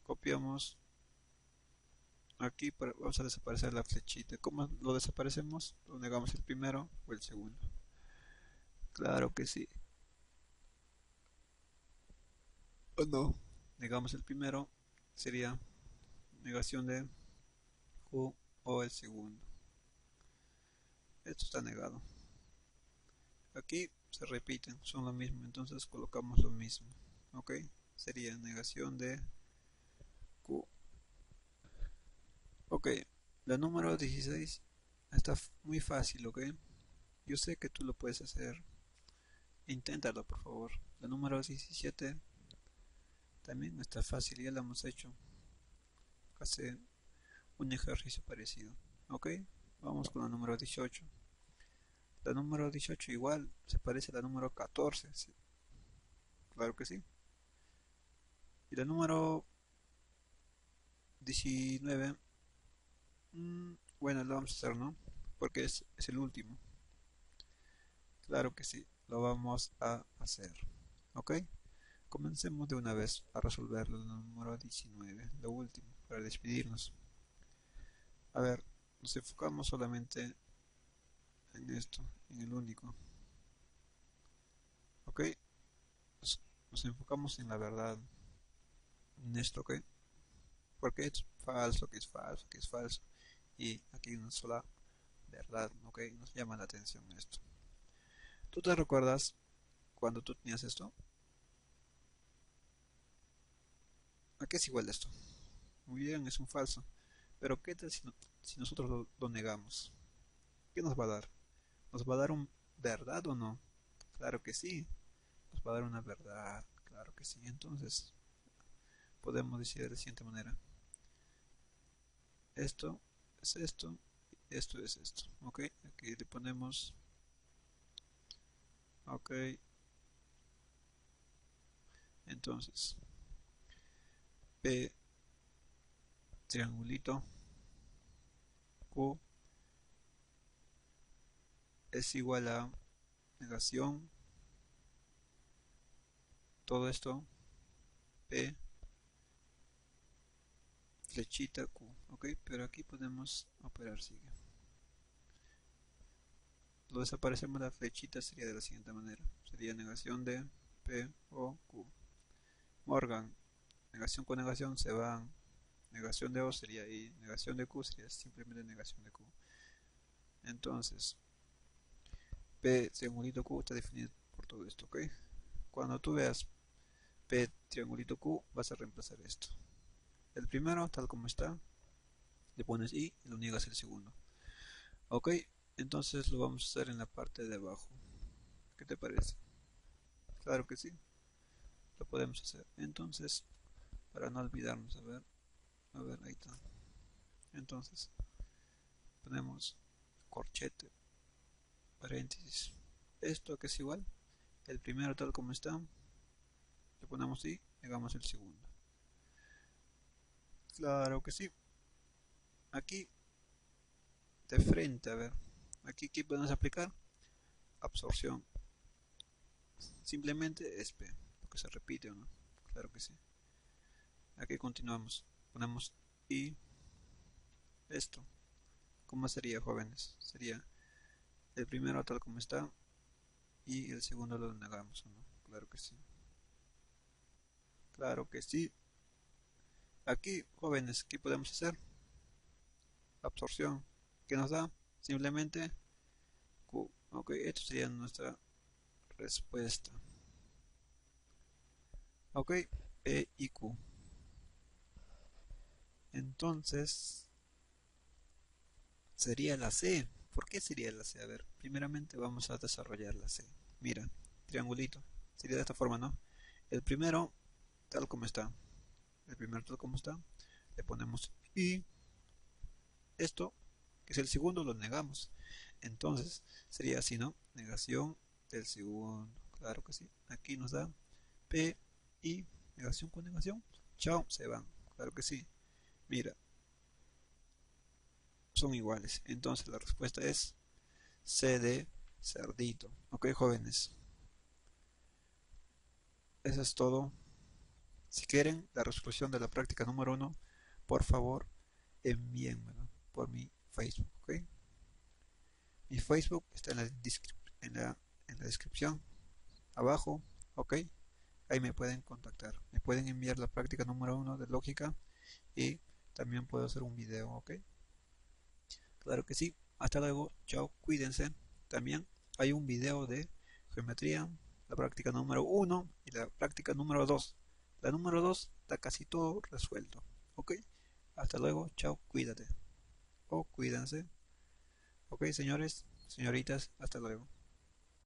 copiamos aquí, vamos a desaparecer la flechita. ¿Cómo lo desaparecemos? Lo negamos el primero o el segundo. Claro que sí. O no. Negamos el primero, sería negación de Q o el segundo. Esto está negado. Aquí se repiten, son lo mismo, entonces colocamos lo mismo. Ok, sería negación de Q. Ok, la número 16 Está muy fácil, ¿ok? Yo sé que tú lo puedes hacer. Inténtalo, por favor. La número 17 también está fácil, ya lo hemos hecho. Hace un ejercicio parecido. ¿Ok? Vamos con la número 18. La número 18 igual se parece a la número 14. ¿Sí? Claro que sí. Y la número 19, bueno, lo vamos a hacer, ¿no? Porque es el último. Claro que sí, lo vamos a hacer. ¿Ok? Comencemos de una vez a resolver el número 19, lo último, para despedirnos. A ver, nos enfocamos solamente en esto, en el único. ¿Ok? Nos enfocamos en la verdad, en esto, ¿ok? Porque es falso, que es falso, que es falso. Y aquí hay una sola verdad, ¿ok? Nos llama la atención esto. ¿Tú te recuerdas cuando tú tenías esto? ¿A qué es igual esto? Muy bien, es un falso. Pero ¿qué tal si nosotros lo negamos? ¿Qué nos va a dar? ¿Nos va a dar un verdad o no? Claro que sí, nos va a dar una verdad, claro que sí. Entonces, podemos decir de la siguiente manera: esto es esto, esto es esto. Ok, aquí le ponemos, ok, entonces, P triangulito Q es igual a negación, todo esto, P flechita Q, ok, pero aquí podemos operar sigue. Lo desaparecemos la flechita sería de la siguiente manera, sería negación de P o Q. Morgan, negación con negación se van, negación de O sería I, negación de Q sería simplemente negación de Q. Entonces, P triangulito Q está definido por todo esto, ok. Cuando tú veas P triangulito Q, vas a reemplazar esto. El primero, tal como está, le pones I y lo niegas el segundo. Ok, entonces lo vamos a hacer en la parte de abajo. ¿Qué te parece? Claro que sí, lo podemos hacer. Entonces, para no olvidarnos, a ver, ahí está. Entonces, ponemos corchete, paréntesis. Esto que es igual, el primero tal como está, le ponemos I, negamos el segundo. Claro que sí. Aquí, de frente, a ver. Aquí, ¿qué podemos aplicar? Absorción. Simplemente es P, porque se repite o no. Claro que sí. Aquí continuamos. Ponemos I, esto. ¿Cómo sería, jóvenes? Sería el primero tal como está y el segundo lo negamos o no. Claro que sí. Claro que sí. Aquí, jóvenes, ¿qué podemos hacer? Absorción. ¿Qué nos da? Simplemente Q. Ok, esto sería nuestra respuesta. Ok, P y Q. Entonces, sería la C. ¿Por qué sería la C? A ver, primeramente vamos a desarrollar la C. Mira, triangulito. Sería de esta forma, ¿no? El primero, tal como está. El primero, tal como está. Le ponemos I. Esto, que es el segundo, lo negamos. Entonces, sería así, ¿no? Negación del segundo. Claro que sí. Aquí nos da P y negación con negación. Chao, se van. Claro que sí. Mira, son iguales. Entonces la respuesta es C de cerdito. Ok, jóvenes. Eso es todo. Si quieren la resolución de la práctica número 1, por favor, envíenmelo por mi Facebook. Ok. Mi Facebook está en la descripción abajo. Ok. Ahí me pueden contactar. Me pueden enviar la práctica número 1 de lógica y también puedo hacer un video. Ok. Claro que sí. Hasta luego. Chao. Cuídense. También hay un video de geometría, la práctica número 1 y la práctica número 2. La número 2 está casi todo resuelto. ¿Ok? Hasta luego. Chao. Cuídate. O cuídense. Ok, señores, señoritas, hasta luego.